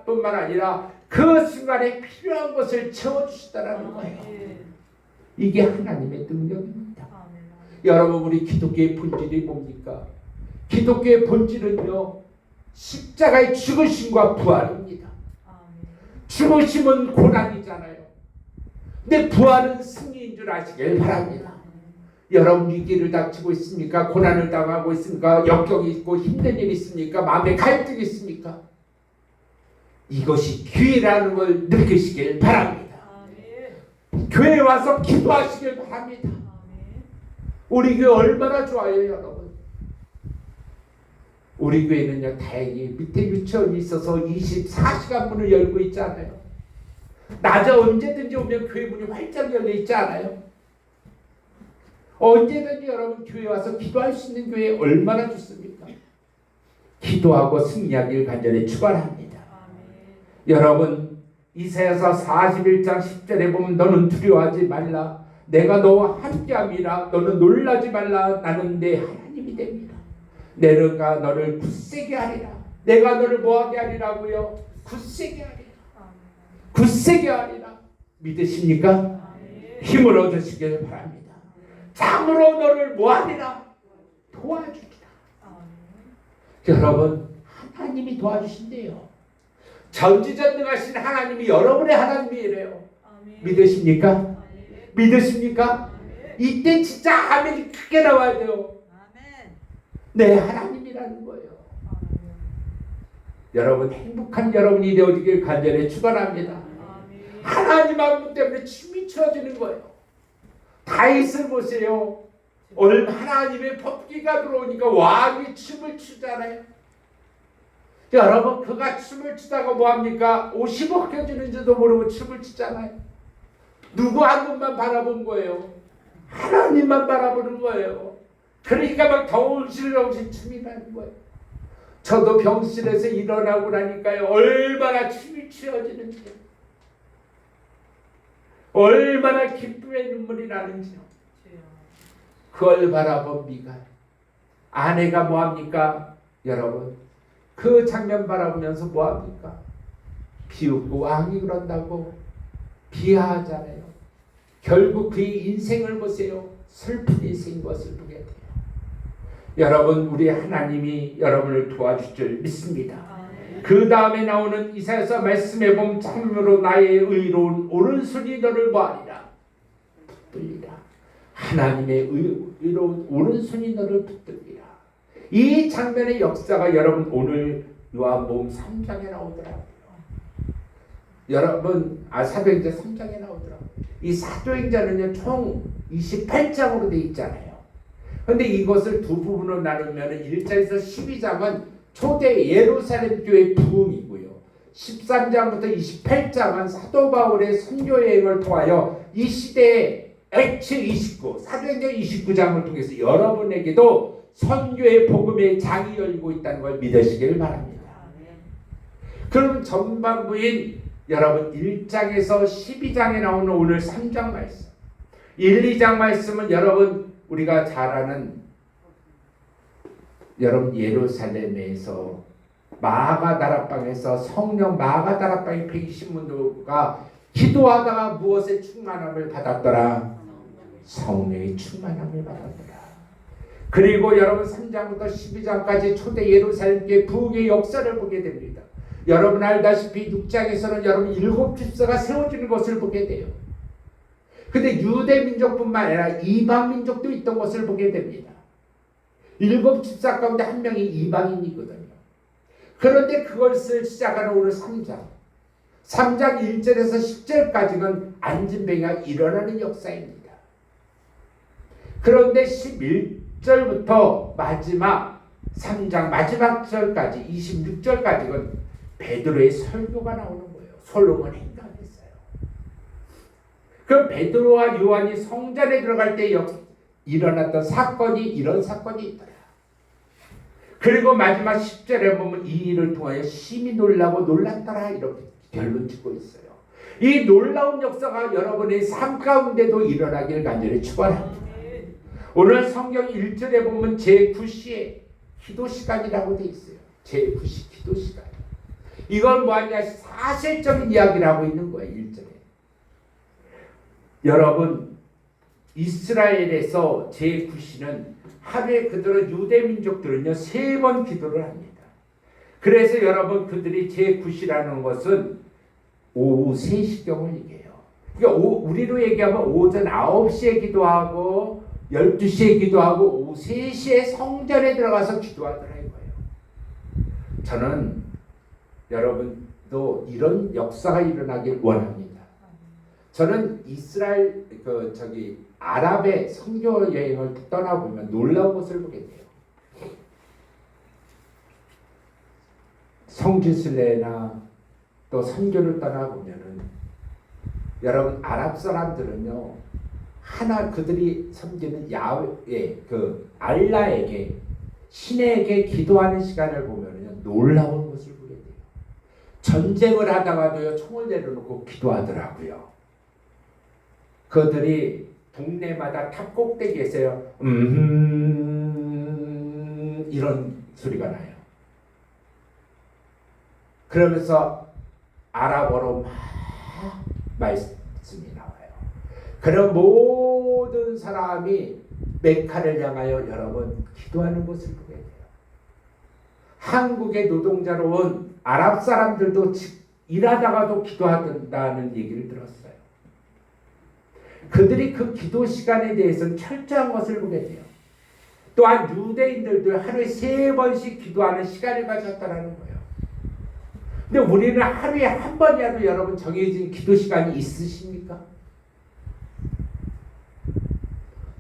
뿐만 아니라 그 순간에 필요한 것을 채워주시다라는 거예요. 이게 하나님의 능력입니다. 여러분 우리 기독교의 본질이 뭡니까? 기독교의 본질은요 십자가의 죽으심과 부활입니다. 죽으심은 고난이잖아요. 근데 부활은 승리인 줄 아시길 바랍니다. 여러분 위기를 닥치고 있습니까? 고난을 당하고 있습니까? 역경이 있고 힘든 일이 있습니까? 마음에 갈등이 있습니까? 이것이 기회라는 걸 느끼시길 바랍니다. 교회에 와서 기도하시길 바랍니다. 우리 교회 얼마나 좋아요 여러분. 우리 교회는요 다행히 밑에 유치원이 있어서 24시간 문을 열고 있지 않아요. 낮에 언제든지 오면 교회 문이 활짝 열려 있지 않아요. 언제든지 여러분 교회 와서 기도할 수 있는 교회 얼마나 좋습니까? 기도하고 승리하길 간절히 축원합니다. 여러분 이사야서 41장 10절에 보면 너는 두려워하지 말라. 내가 너와 함께함이라. 너는 놀라지 말라. 나는 내 하나님이 됩니다. 내가 너를 굳세게 하리라. 내가 너를 뭐하게 하리라고요? 굳세게 하리라. 굳세게 하리라. 믿으십니까? 힘을 얻으시길 바랍니다. 참으로 너를 뭐하리라? 도와주리라. 여러분 하나님이 도와주신대요. 전지전능하신 하나님이 여러분의 하나님이래요. 믿으십니까? 믿으십니까? 이때 진짜 아멘이 크게 나와야 돼요. 내 하나님이라는 거예요. 여러분 행복한 여러분이 되어지길 간절히 축원합니다. 하나님 한 분 때문에 춤이 춰지는 거예요. 다윗을 보세요. 하나님의 법기가 들어오니까 왕이 춤을 추잖아요. 여러분 그가 춤을 추다가 뭐합니까? 옷이 벗겨지는지도 모르고 춤을 추잖아요. 누구 한 분만 바라본 거예요. 하나님만 바라보는 거예요. 그러니까 막 정신없이 춤이 나는 거예요. 저도 병실에서 일어나고 나니까요 얼마나 춤이 추어지는지요. 얼마나 기쁨의 눈물이 나는지요. 그걸 바라본 미갈. 아내가 뭐합니까? 여러분 그 장면 바라보면서 뭐합니까? 비웃고 왕이 그런다고 비하하잖아요. 결국 그의 인생을 보세요. 슬픈 인생인 것을 보게 돼요. 여러분 우리 하나님이 여러분을 도와줄 줄 믿습니다. 그 다음에 나오는 이사야서 말씀에 보면 참으로 나의 의로운 오른손이 너를 뭐하리라? 붙들리라. 하나님의 의로운 오른손이 너를 붙들리라. 이 장면의 역사가 여러분 오늘 요한복음 3장에 나오더라고요. 여러분 사도행전 3장에 나오더라고요. 이 사도행전은요 총 28장으로 되어 있잖아요. 그런데 이것을 두 부분으로 나누면 1장에서 12장은 초대 예루살렘 교회 부흥이고요. 13장부터 28장은 사도 바울의 선교 여행을 통하여 이 시대의 액츠 29, 사도행전 29장을 통해서 여러분에게도 선교의 복음의 장이 열리고 있다는 걸 믿으시길 바랍니다. 그럼 전반부인 여러분 1장에서 12장에 나오는 오늘 3장 말씀, 1, 2장 말씀은 여러분 우리가 잘 아는 여러분 예루살렘에서 마가다락방에서 성령 마가다락방의 120문도가 기도하다가 무엇의 충만함을 받았더라? 성령의 충만함을 받았더라. 그리고 여러분 3장부터 12장까지 초대 예루살렘교회 부흥의 역사를 보게 됩니다. 여러분 알다시피 6장에서는 여러분 7집사가 세워지는 것을 보게 돼요. 근데 유대 민족뿐만 아니라 이방 민족도 있던 것을 보게 됩니다. 7집사 가운데 한 명이 이방인이거든요. 그런데 그것을 시작하는 오늘 3장 1절에서 10절까지는 안진뱅이가 일어나는 역사입니다. 그런데 11절부터 마지막 3장 마지막 절까지 26절까지는 베드로의 설교가 나오는 거예요. 솔로몬 행간했어요. 그 베드로와 요한이 성전에 들어갈 때 일어났던 사건이 이런 사건이 있더라. 그리고 마지막 10절에 보면 이 일을 통하여 심히 놀라고 놀랐더라 이렇게 결론 짓고 있어요. 이 놀라운 역사가 여러분의 삶 가운데도 일어나길 간절히 축원합니다. 오늘 성경 1절에 보면 제9시에 기도 시간이라고 되어 있어요. 제9시 기도 시간. 이건 뭐하냐 사실적인 이야기를 하고 있는 거예요. 1절에. 여러분 이스라엘에서 제9시는 하루에 그들은 유대 민족들은요 3번 기도를 합니다. 그래서 여러분 그들이 제9시라는 것은 오후 3시경을 얘기해요. 그러니까 우리로 얘기하면 오전 9시에 기도하고 12시에 기도하고 오후 3시에 성전에 들어가서 기도하더라 이거예요. 저는 여러분도 이런 역사가 일어나길 원합니다. 저는 이스라엘 아랍의 선교 여행을 떠나보면 놀라운 것을 보게 돼요. 성지순례나 또 선교를 떠나보면은 여러분 아랍 사람들은요 하나 그들이 섬기는 야훼 알라에게 신에게 기도하는 시간을 보면은 놀라운 것을 보게 돼요. 전쟁을 하다가도요 총을 내려놓고 기도하더라고요. 그들이 동네마다 탑 꼭대기에서요 이런 소리가 나요. 그러면서 아랍어로 막 말씀이 나와요. 그런 모든 사람이 메카를 향하여 여러분 기도하는 것을 보게 돼요. 한국의 노동자로 온 아랍 사람들도 일하다가도 기도한다는 얘기를 들었어요. 그들이 그 기도 시간에 대해서는 철저한 것을 보게 돼요. 또한 유대인들도 하루에 3번씩 기도하는 시간을 가졌다는 거예요. 근데 우리는 하루에 한 번이라도 여러분 정해진 기도 시간이 있으십니까?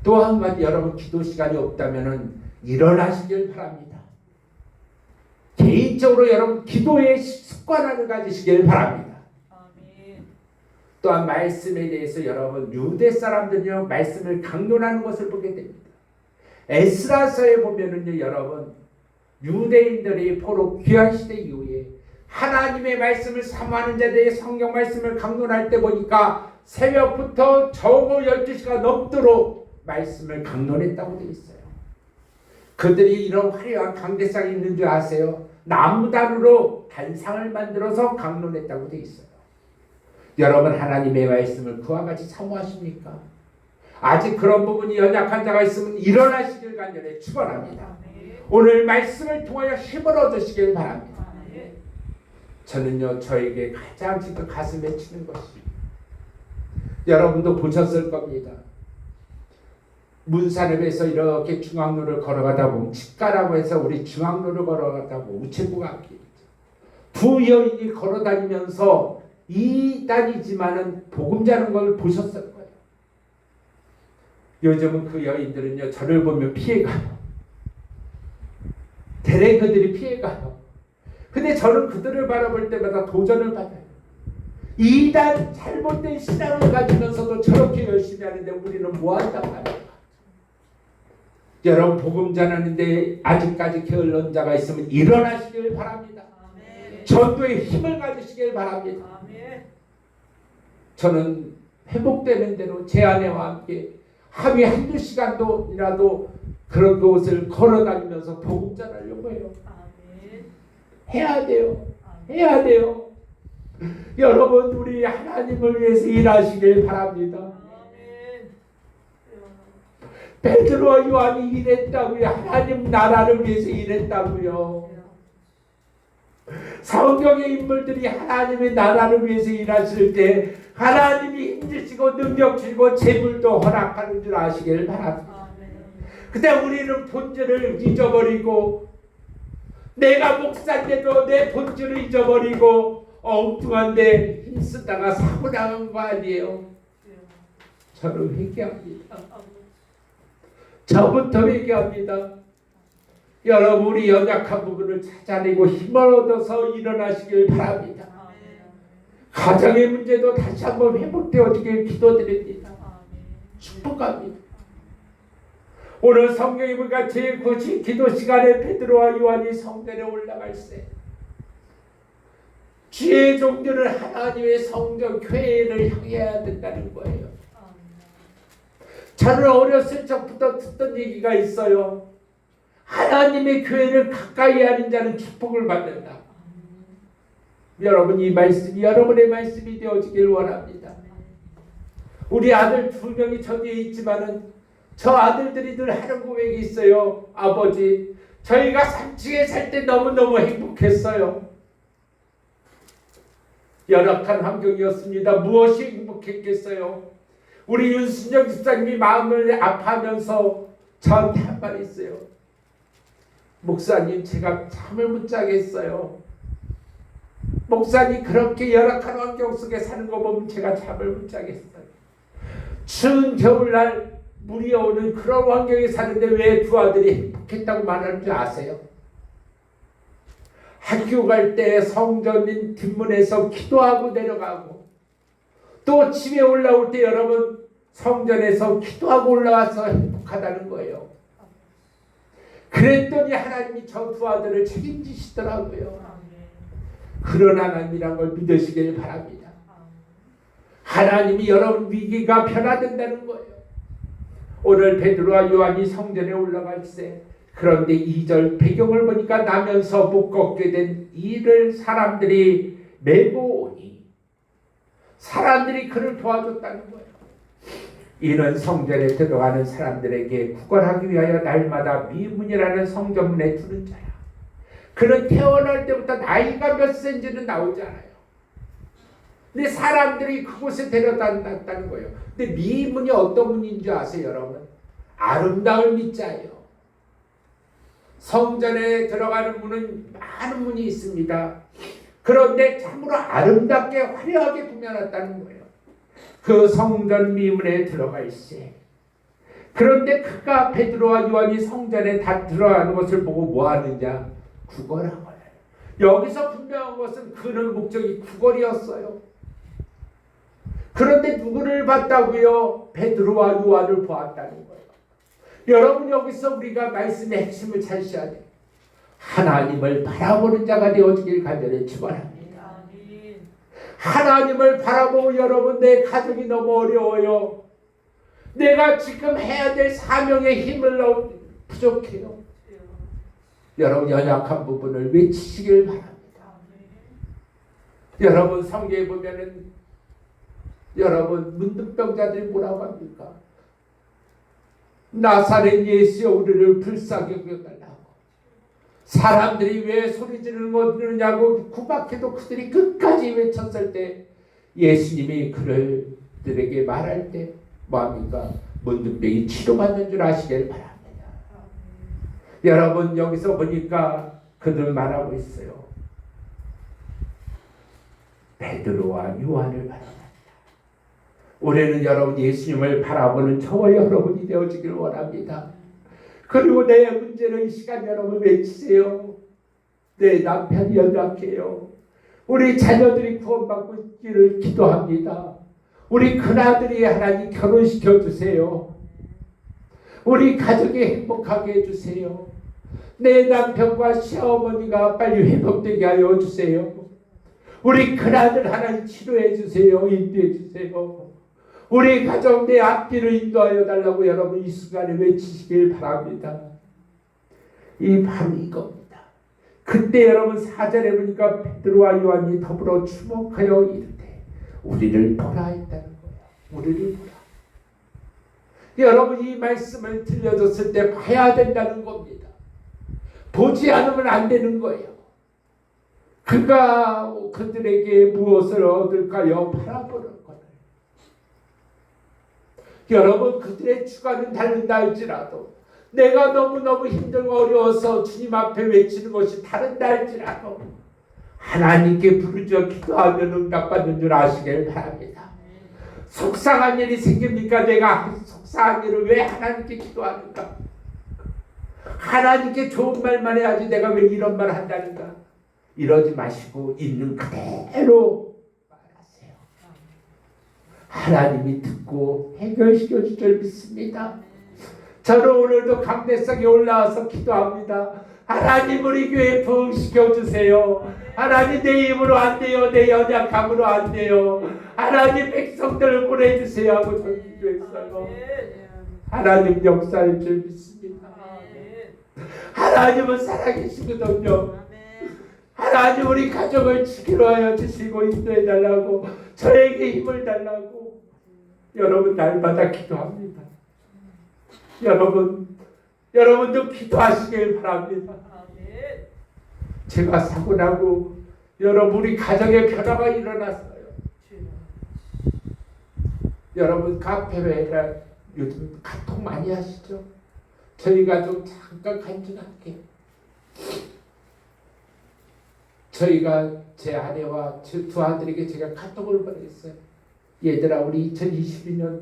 또 한 가지 여러분 기도 시간이 없다면 일어나시길 바랍니다. 개인적으로 여러분 기도의 습관을 가지시길 바랍니다. 또한 말씀에 대해서 여러분 유대 사람들은요 말씀을 강론하는 것을 보게 됩니다. 에스라서에 보면은요 여러분 유대인들이 포로 귀환 시대 이후에 하나님의 말씀을 사모하는 자들의 성경 말씀을 강론할 때 보니까 새벽부터 저거 12시가 넘도록 말씀을 강론했다고 되어 있어요. 그들이 이런 화려한 강대상이 있는 줄 아세요? 나무단으로 단상을 만들어서 강론했다고 되어 있어요. 여러분 하나님의 말씀을 그와 같이 사모하십니까? 아직 그런 부분이 연약한 자가 있으면 일어나시길 간절히 축원합니다. 오늘 말씀을 통하여 힘을 얻으시길 바랍니다. 저는요 저에게 가장 지금 가슴에 치는 것이 여러분도 보셨을 겁니다. 문산읍에서 이렇게 중앙로를 걸어가다 보면 집가라고 해서 우리 중앙로를 걸어가다 보면 우체부가 앞에 두 여인이 걸어다니면서 이단이지만은 복음 자는 걸 보셨을 거예요. 요즘은 그 여인들은요 저를 보면 피해가요. 대래 그들이 피해가요. 근데 저는 그들을 바라볼 때마다 도전을 받아요. 이단 잘못된 신앙을 가지면서도 저렇게 열심히 하는데 우리는 뭐 한단 말이에요. 여러분 복음 전하는데 아직까지 게을른 자가 있으면 일어나시길 바랍니다. 전도의 힘을 가지시길 바랍니다. 저는 회복되는 대로 제 아내와 함께 하루에 1-2시간이라도 그런 곳을 걸어다니면서 복음 전하려고 해요. 해야 돼요. 해야 돼요. 여러분 우리 하나님을 위해서 일하시길 바랍니다. 베드로와 요한이 일했다고요. 하나님 나라를 위해서 일했다고요. 성경의 인물들이 하나님의 나라를 위해서 일하실 때 하나님이 힘주시고 능력 주시고 재물도 허락하는 줄 아시길 바랍니다. 근데 우리는 본질을 잊어버리고 내가 목사인데도 내 본질을 잊어버리고 엉뚱한데 힘쓰다가 사고 나간 거 아니에요. 저는 회개합니다. 저부터 회개합니다. 여러분 우리 연약한 부분을 찾아내고 힘을 얻어서 일어나시길 바랍니다. 가정의 문제도 다시 한번 회복되어지길 기도드립니다. 축복합니다. 오늘 성경에 보니까 제9시 기도 시간에 베드로와 요한이 성전에 올라갈 때 주의 종들은 하나님의 성전 교회를 향해야 된다는 거예요. 저는 어렸을 적부터 듣던 얘기가 있어요. 하나님의 교회를 가까이 하는 자는 축복을 받는다. 여러분, 이 말씀이 여러분의 말씀이 되어지길 원합니다. 우리 아들 2명이 저기에 있지만은 저 아들들이 늘 하는 고백이 있어요. 아버지, 저희가 3층에 살 때 너무너무 행복했어요. 열악한 환경이었습니다. 무엇이 행복했겠어요? 우리 윤순정 집사님이 마음을 아파하면서 저한테 한 말이 있어요. 목사님, 제가 잠을 못 자겠어요. 목사님, 그렇게 열악한 환경 속에 사는 거 보면 제가 잠을 못 자겠어요. 추운 겨울날 물이 오는 그런 환경에 사는데 왜 두 아들이 행복했다고 말하는 줄 아세요? 학교 갈 때 성전 뒷문에서 기도하고 내려가고, 또 집에 올라올 때 여러분 성전에서 기도하고 올라와서 행복하다는 거예요. 그랬더니 하나님이 저 두 아들을 책임지시더라고요. 그런 하나님이란 걸 믿으시길 바랍니다. 하나님이 여러분 위기가 변화된다는 거예요. 오늘 베드로와 요한이 성전에 올라갈 때, 그런데 2절 배경을 보니까 나면서 못 걷게 된 이를 사람들이 메고 오니, 사람들이 그를 도와줬다는 거예요. 이는 성전에 들어가는 사람들에게 구걸하기 위하여 날마다 미문이라는 성전문에 두는 자야. 그는 태어날 때부터 나이가 몇 세인지는 나오지 않아요. 근데 사람들이 그곳에 데려다 놨다는 거예요. 근데 미문이 어떤 문인 줄 아세요, 여러분? 아름다울 미자예요. 성전에 들어가는 문은 많은 문이 있습니다. 그런데 참으로 아름답게 화려하게 꾸며놨다는 거예요. 그 성전 미문에 들어가 있어요. 그런데 그가 베드로와 요한이 성전에 다 들어가는 것을 보고 뭐 하느냐? 구걸하고 해요. 여기서 분명한 것은 그는 목적이 구걸이었어요. 그런데 누구를 봤다고요? 베드로와 요한을 보았다는 거예요. 여러분, 여기서 우리가 말씀의 핵심을 찾으셔야 돼요. 하나님을 바라보는 자가 되어지길 간절히 축원합니다. 하나님을 바라보고, 여러분, 내 가정이 너무 어려워요. 내가 지금 해야 될 사명의 힘을 너무 부족해요. 여러분, 연약한 부분을 외치시길 바랍니다. 여러분, 성경에 보면은 여러분, 문둥병자들이 뭐라고 합니까? 나사렛 예수여, 우리를 불쌍히 여겨달라고. 사람들이 왜 소리 지르는 거냐고 구박해도 그들이 끝까지 외쳤을 때 예수님이 그들에게 말할 때 뭐합니까? 문둥병이 치료받는 줄 아시길 바랍니다. 여러분, 여기서 보니까 그들 말하고 있어요. 베드로와 요한을 바라봤다. 올해는 여러분 예수님을 바라보는 저와 여러분이 되어지길 원합니다. 그리고 내 문제는 이 시간 여러분 외치세요. 내 남편이 연약해요. 우리 자녀들이 구원받고 있기를 기도합니다. 우리 큰아들이 하나님 결혼시켜 주세요. 우리 가족이 행복하게 해주세요. 내 남편과 시어머니가 빨리 회복되게 하여 주세요. 우리 큰아들 하나님 치료해 주세요. 인도해 주세요. 우리 가정 내 앞길을 인도하여 달라고 여러분 이 순간에 외치시길 바랍니다. 이 바로 이겁니다. 그때 여러분 4절에 보니까 베드로와 요한이 더불어 주목하여 이르되 우리를 보라 했다는 거예요. 우리를 보라. 여러분, 이 말씀을 들려줬을 때 봐야 된다는 겁니다. 보지 않으면 안 되는 거예요. 그가 그들에게 무엇을 얻을까요? 바라보는 거예요. 여러분, 그들의 주관은 다른다 할지라도, 내가 너무너무 힘들고 어려워서 주님 앞에 외치는 것이 다른다 할지라도 하나님께 부르짖어 기도하면 응답받는 줄 아시길 바랍니다. 속상한 일이 생깁니까? 내가 속상한 일을 왜 하나님께 기도하는가? 하나님께 좋은 말만 해야지 내가 왜 이런 말 한다는가? 이러지 마시고 있는 그대로 말하세요. 하나님이 듣고 해결시켜 줄 줄 믿습니다. 저는 오늘도 강대상에 올라와서 기도합니다. 하나님 우리 교회 부흥시켜 주세요. 하나님 내 힘으로 안 돼요. 내 연약함으로 안 돼요. 하나님 백성들을 보내주세요 하고 저 기도했어요. 하나님 역사일 줄 믿습니다. 하나님은 살아계시거든요. 하나님 우리 가정을 지키려 하여 주시고 인도해 달라고, 저에게 힘을 달라고. 여러분 날마다 기도합니다. 여러분도 기도하시길 바랍니다. 제가 사고 나고 여러분 우리 가정에 변화가 일어났어요. 여러분 카페에다 요즘 카톡 많이 하시죠? 저희가 좀 잠깐 간증할게요. 저희가 제 아내와 제 두 아들에게 제가 카톡을 보냈어요. 얘들아, 우리 2022년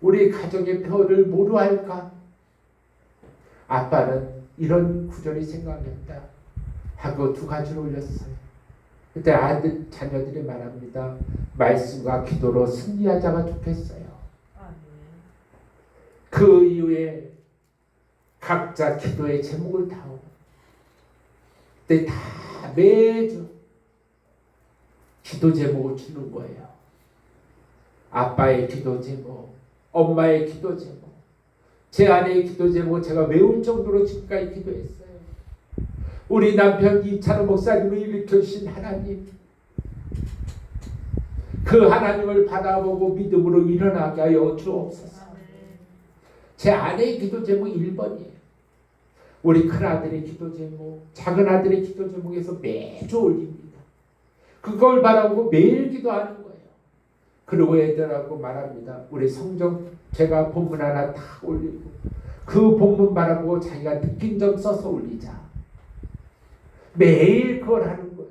우리 가정의 표를 뭐로 할까? 아빠는 이런 구절이 생각났다 하고 두 가지를 올렸어요. 그때 아들 자녀들이 말합니다. 말씀과 기도로 승리하자가 좋겠어요. 그 이후에 각자 기도의 제목을 다오. 그때 다 매주 기도 제목을 주는 거예요. 아빠의 기도 제목, 엄마의 기도 제목, 제 아내의 기도 제목 제가 외울 정도로 지금까지 기도했어요. 우리 남편 이찬호 목사님을 일으켜주신 하나님, 그 하나님을 바라보고 믿음으로 일어나게 하여 주옵소서. 제 아내의 기도 제목 1번이에요. 우리 큰아들의 기도 제목, 작은아들의 기도 제목에서 매주 올립니다. 그걸 바라보고 매일 기도하는 거예요. 그리고 애들하고 말합니다. 우리 성경 제가 본문 하나 딱 올리고 그 본문 바라보고 자기가 느낀 점 써서 올리자. 매일 그걸 하는 거예요.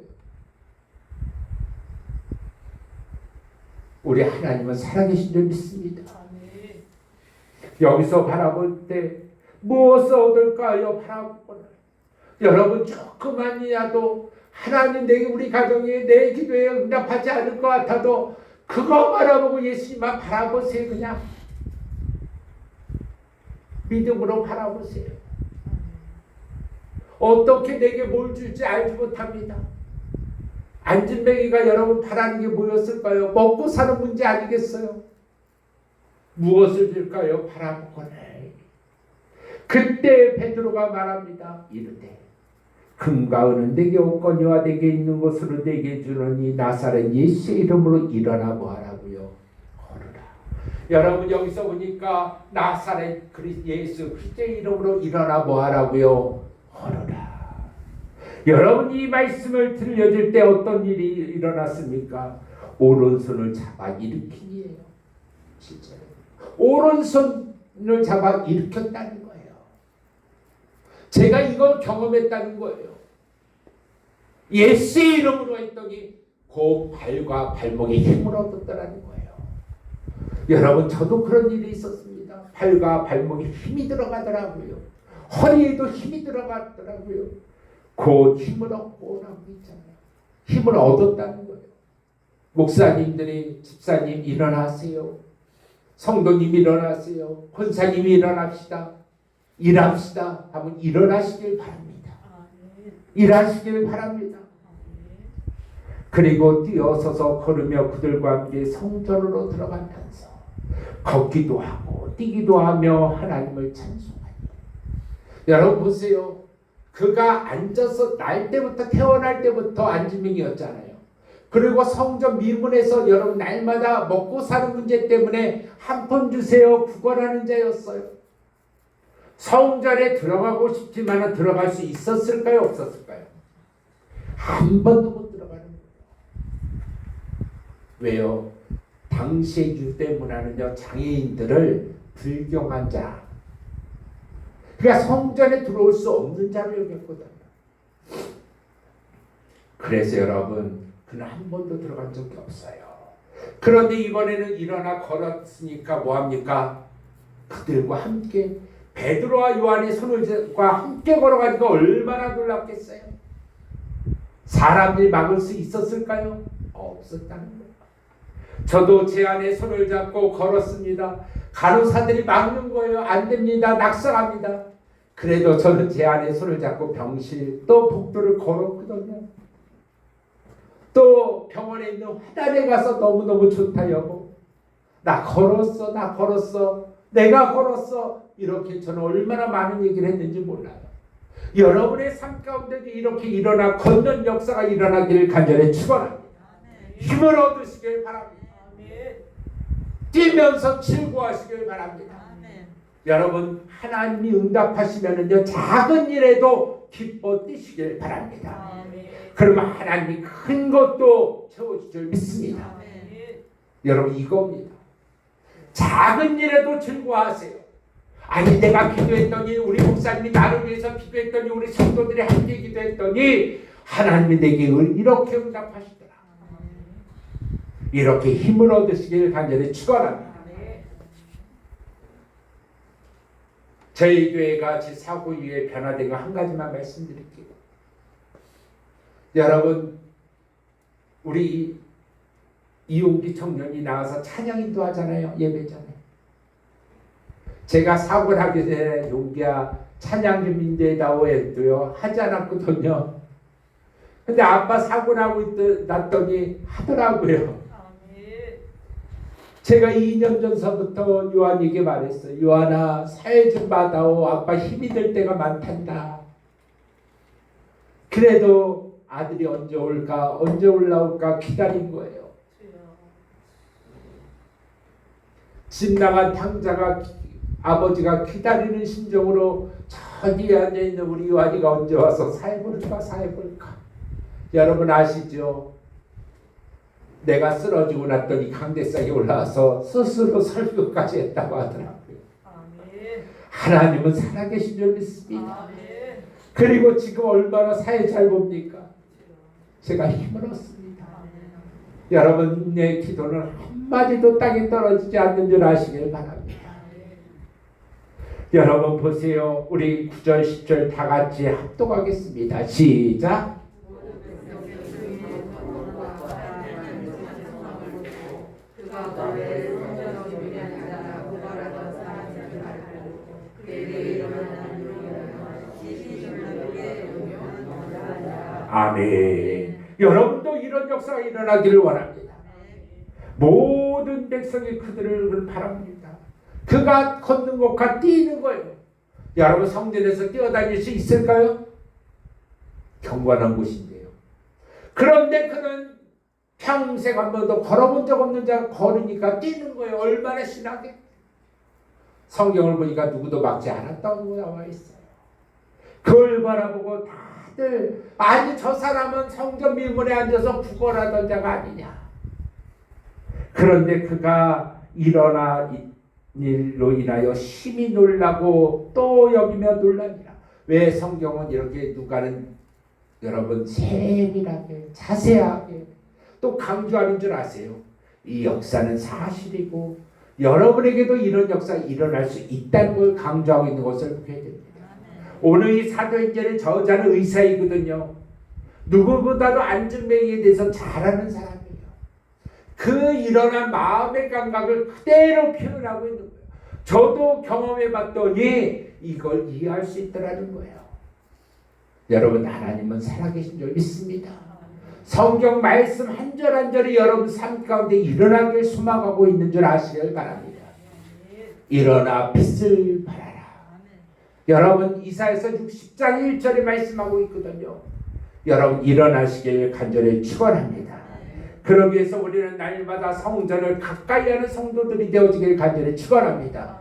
우리 하나님은 살아계신 줄 믿습니다. 여기서 바라볼 때 무엇을 얻을까요? 바라보거나 여러분 조금만이라도 하나님 내게 우리 가정에 내 기도에 응답하지 않을 것 같아도 그거 바라보고 예수님만 바라보세요. 그냥 믿음으로 바라보세요. 어떻게 내게 뭘 줄지 알지 못합니다. 안진뱅이가 여러분 바라는 게 뭐였을까요? 먹고 사는 문제 아니겠어요? 무엇을 줄까요? 바라보거나. 그때 베드로가 말합니다. 이르되 금과 은은 내게 없거니와 내게 있는 것으로 내게 주노니 나사렛 예수의 이름으로 일어나 보아라고요. 걸으라. 여러분 여기서 보니까 나사렛 예수 그리스도의 이름으로 일어나 보아라고요. 걸으라. 여러분 이 말씀을 들려줄 때 어떤 일이 일어났습니까? 오른손을 잡아 일으키니에요. 실제로 오른손을 잡아 일으켰다는 거예요. 제가 이걸 경험했다는 거예요. 예수의 이름으로 했더니 그 발과 발목에 힘을 얻었다는 거예요. 여러분 저도 그런 일이 있었습니다. 발과 발목에 힘이 들어가더라고요. 허리에도 힘이 들어가더라고요. 그 힘을 얻고 라고 있잖아요. 힘을 얻었다는 거예요. 목사님들이 집사님 일어나세요. 성도님 일어나세요. 권사님 일어납시다. 일합시다 하면 일어나시길 바랍니다. 일하시길 바랍니다. 그리고 뛰어서서 걸으며 그들과 함께 성전으로 들어가면서 걷기도 하고 뛰기도 하며 하나님을 찬송하니. 여러분 보세요. 그가 앉아서 날 때부터 태어날 때부터 안진뱅이였잖아요. 그리고 성전 미문에서 여러분 날마다 먹고 사는 문제 때문에 한 푼 주세요 구걸하는 자였어요. 성전에 들어가고 싶지만 들어갈 수 있었을까요? 없었을까요? 한 번도 못 들어가는 거예요. 왜요? 당시의 유대 문화는요, 장애인들을 불경한 자, 그러니까 성전에 들어올 수 없는 자로 여겼거든요. 그래서 여러분 그는 한 번도 들어간 적이 없어요. 그런데 이번에는 일어나 걸었으니까 뭐합니까? 그들과 함께 베드로와 요한의 손을과 함께 걸어가니까 얼마나 놀랍겠어요. 사람들이 막을 수 있었을까요? 없었다는 거예요. 저도 제 안에 손을 잡고 걸었습니다. 간호사들이 막는 거예요. 안 됩니다. 낙성합니다. 그래도 저는 제 안에 손을 잡고 병실 또 복도를 걸었거든요. 또 병원에 있는 화단에 가서 너무너무 좋다 여보. 나 걸었어. 내가 걸었어. 이렇게 저는 얼마나 많은 얘기를 했는지 몰라요. 여러분의 삶 가운데도 이렇게 일어나 걷는 역사가 일어나기를 간절히 축원합니다. 힘을 얻으시길 바랍니다. 뛰면서 즐거워하시길 바랍니다. 여러분 하나님이 응답하시면은요 작은 일에도 기뻐 뛰시길 바랍니다. 그러면 하나님이 큰 것도 채워줄 줄 믿습니다. 여러분 이겁니다. 작은 일에도 즐거워하세요. 아니 내가 기도했더니 우리 목사님이 나를 위해서 기도했더니 우리 성도들이 함께 기도했더니 하나님이 내게 이렇게 응답하시더라. 이렇게 힘을 얻으시길 간절히 축원합니다. 저희 교회가 제 사고 이후에 변화된 거 한 가지만 말씀드릴게요. 여러분 우리 이용기 청년이 나와서 찬양 인도하잖아요. 예배 전에. 제가 사고를 하기 전에 용기야 찬양 좀 인도해다오 했도요. 하지 않았거든요. 근데 아빠 사고 났더니 하더라고요. 제가 2년 전서부터 요한에게 말했어요. 요한아 사회 좀 받아오. 아빠 힘이 들 때가 많단다. 그래도 아들이 언제 올까 언제 올라올까 기다린 거예요. 집 나간 당자가 아버지가 기다리는 심정으로 저 뒤에 앉아있는 우리 요한이가 언제 와서 사회 볼까. 여러분 아시죠? 내가 쓰러지고 났더니 강대상에 올라와서 스스로 설교까지 했다고 하더라고요. 하나님은 살아계신 줄 믿습니다. 그리고 지금 얼마나 사회 잘 봅니까? 제가 힘을 얻습니다. 여러분 내 기도는 한마디도 땅에 떨어지지 않는 줄 아시길 바랍니다. 여러분 보세요. 우리 9절 10절 다 같이 합독하겠습니다. 시작. 아멘. 여러분도 이런 역사가 일어나기를 원합니다. 모든 백성이 그들을 바랍니다. 그가 걷는 것과 뛰는 거예요. 여러분 성전에서 뛰어다닐 수 있을까요? 경건한 곳인데요. 그런데 그는 평생 한 번도 걸어본 적 없는 자가 걸으니까 뛰는 거예요. 얼마나 신나게. 성경을 보니까 누구도 막지 않았다고 나와 있어요. 그걸 바라보고 다들 아니 저 사람은 성전 밀문에 앉아서 구걸하던 자가 아니냐. 그런데 그가 일어나 일로 인하여 심히 놀라고 또 여기며 놀라니라. 왜 성경은 이렇게 누가는 여러분 세밀하게 자세하게 또 강조하는 줄 아세요? 이 역사는 사실이고 여러분에게도 이런 역사가 일어날 수 있다는 걸 강조하고 있는 것을 보게 됩니다. 오늘 이 사도행전의 저자는 의사이거든요. 누구보다도 안전뱅이에 대해서 잘 아는 사람이에요. 그 일어난 마음의 감각을 그대로 표현하고 있는 거예요. 저도 경험해 봤더니 이걸 이해할 수 있더라는 거예요. 여러분 하나님은 살아계신 줄 믿습니다. 성경 말씀 한 절 한 절이 여러분 삶 가운데 일어나길 소망하고 있는 줄 아시길 바랍니다. 일어나 빛을 발하라. 여러분 이사야서 60장 1절에 말씀하고 있거든요. 여러분 일어나시길 간절히 축원합니다. 그러기 위해서 우리는 날마다 성전을 가까이 하는 성도들이 되어지길 간절히 축원합니다.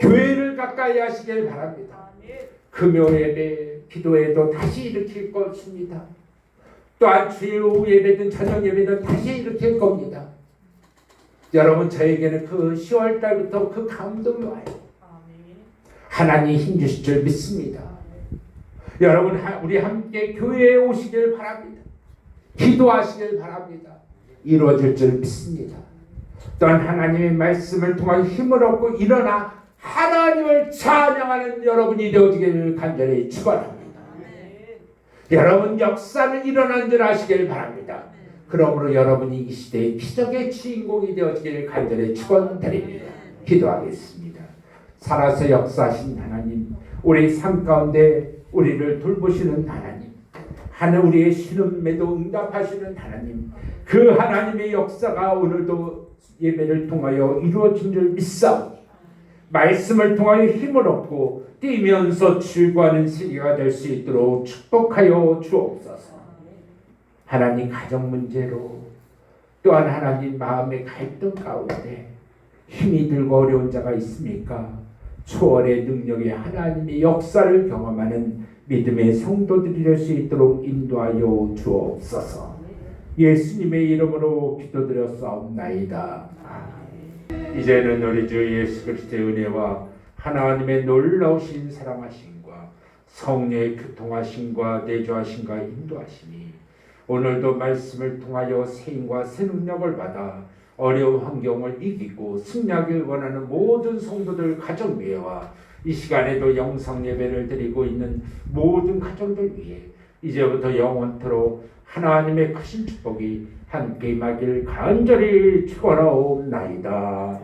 교회를 가까이 하시길 바랍니다. 금요 예배, 기도회도 다시 일으킬 것입니다. 또한 주일 오후 예배든 저녁 예배든 다시 일으킬 겁니다. 여러분 저에게는 그 10월 달부터 그 감동이 와요. 하나님 힘주실 줄 믿습니다. 여러분 우리 함께 교회에 오시길 바랍니다. 기도하시길 바랍니다. 이루어질 줄 믿습니다. 또한 하나님의 말씀을 통한 힘을 얻고 일어나 하나님을 찬양하는 여러분이 되어지기를 간절히 축원합니다. 여러분 역사는 일어난 줄 아시길 바랍니다. 그러므로 여러분이 이 시대의 기적의 주인공이 되어지길 간절히 축원드립니다. 기도하겠습니다. 살아서 역사하신 하나님, 우리 삶 가운데 우리를 돌보시는 하나님, 우리의 신음에도 응답하시는 하나님, 그 하나님의 역사가 오늘도 예배를 통하여 이루어진 줄 믿사오니 말씀을 통하여 힘을 얻고 뛰면서 출구하는 시기가 될 수 있도록 축복하여 주옵소서. 하나님 가정 문제로, 또한 하나님 마음의 갈등 가운데 힘이 들고 어려운 자가 있습니까? 초월의 능력의 하나님의 역사를 경험하는 믿음의 성도들이 될 수 있도록 인도하여 주옵소서. 예수님의 이름으로 기도드렸사옵나이다. 아멘. 이제는 우리 주 예수 그리스도의 은혜와 하나님의 놀라우신 사랑하심과 성령의 교통하심과 내주하심과 인도하심이 오늘도 말씀을 통하여 새 힘과 새 능력을 받아 어려운 환경을 이기고 승리하길 원하는 모든 성도들 가정 위에와 이 시간에도 영상 예배를 드리고 있는 모든 가정들 위해 이제부터 영원토록 하나님의 크신 축복이 함께 임하길 간절히 축원하옵나이다.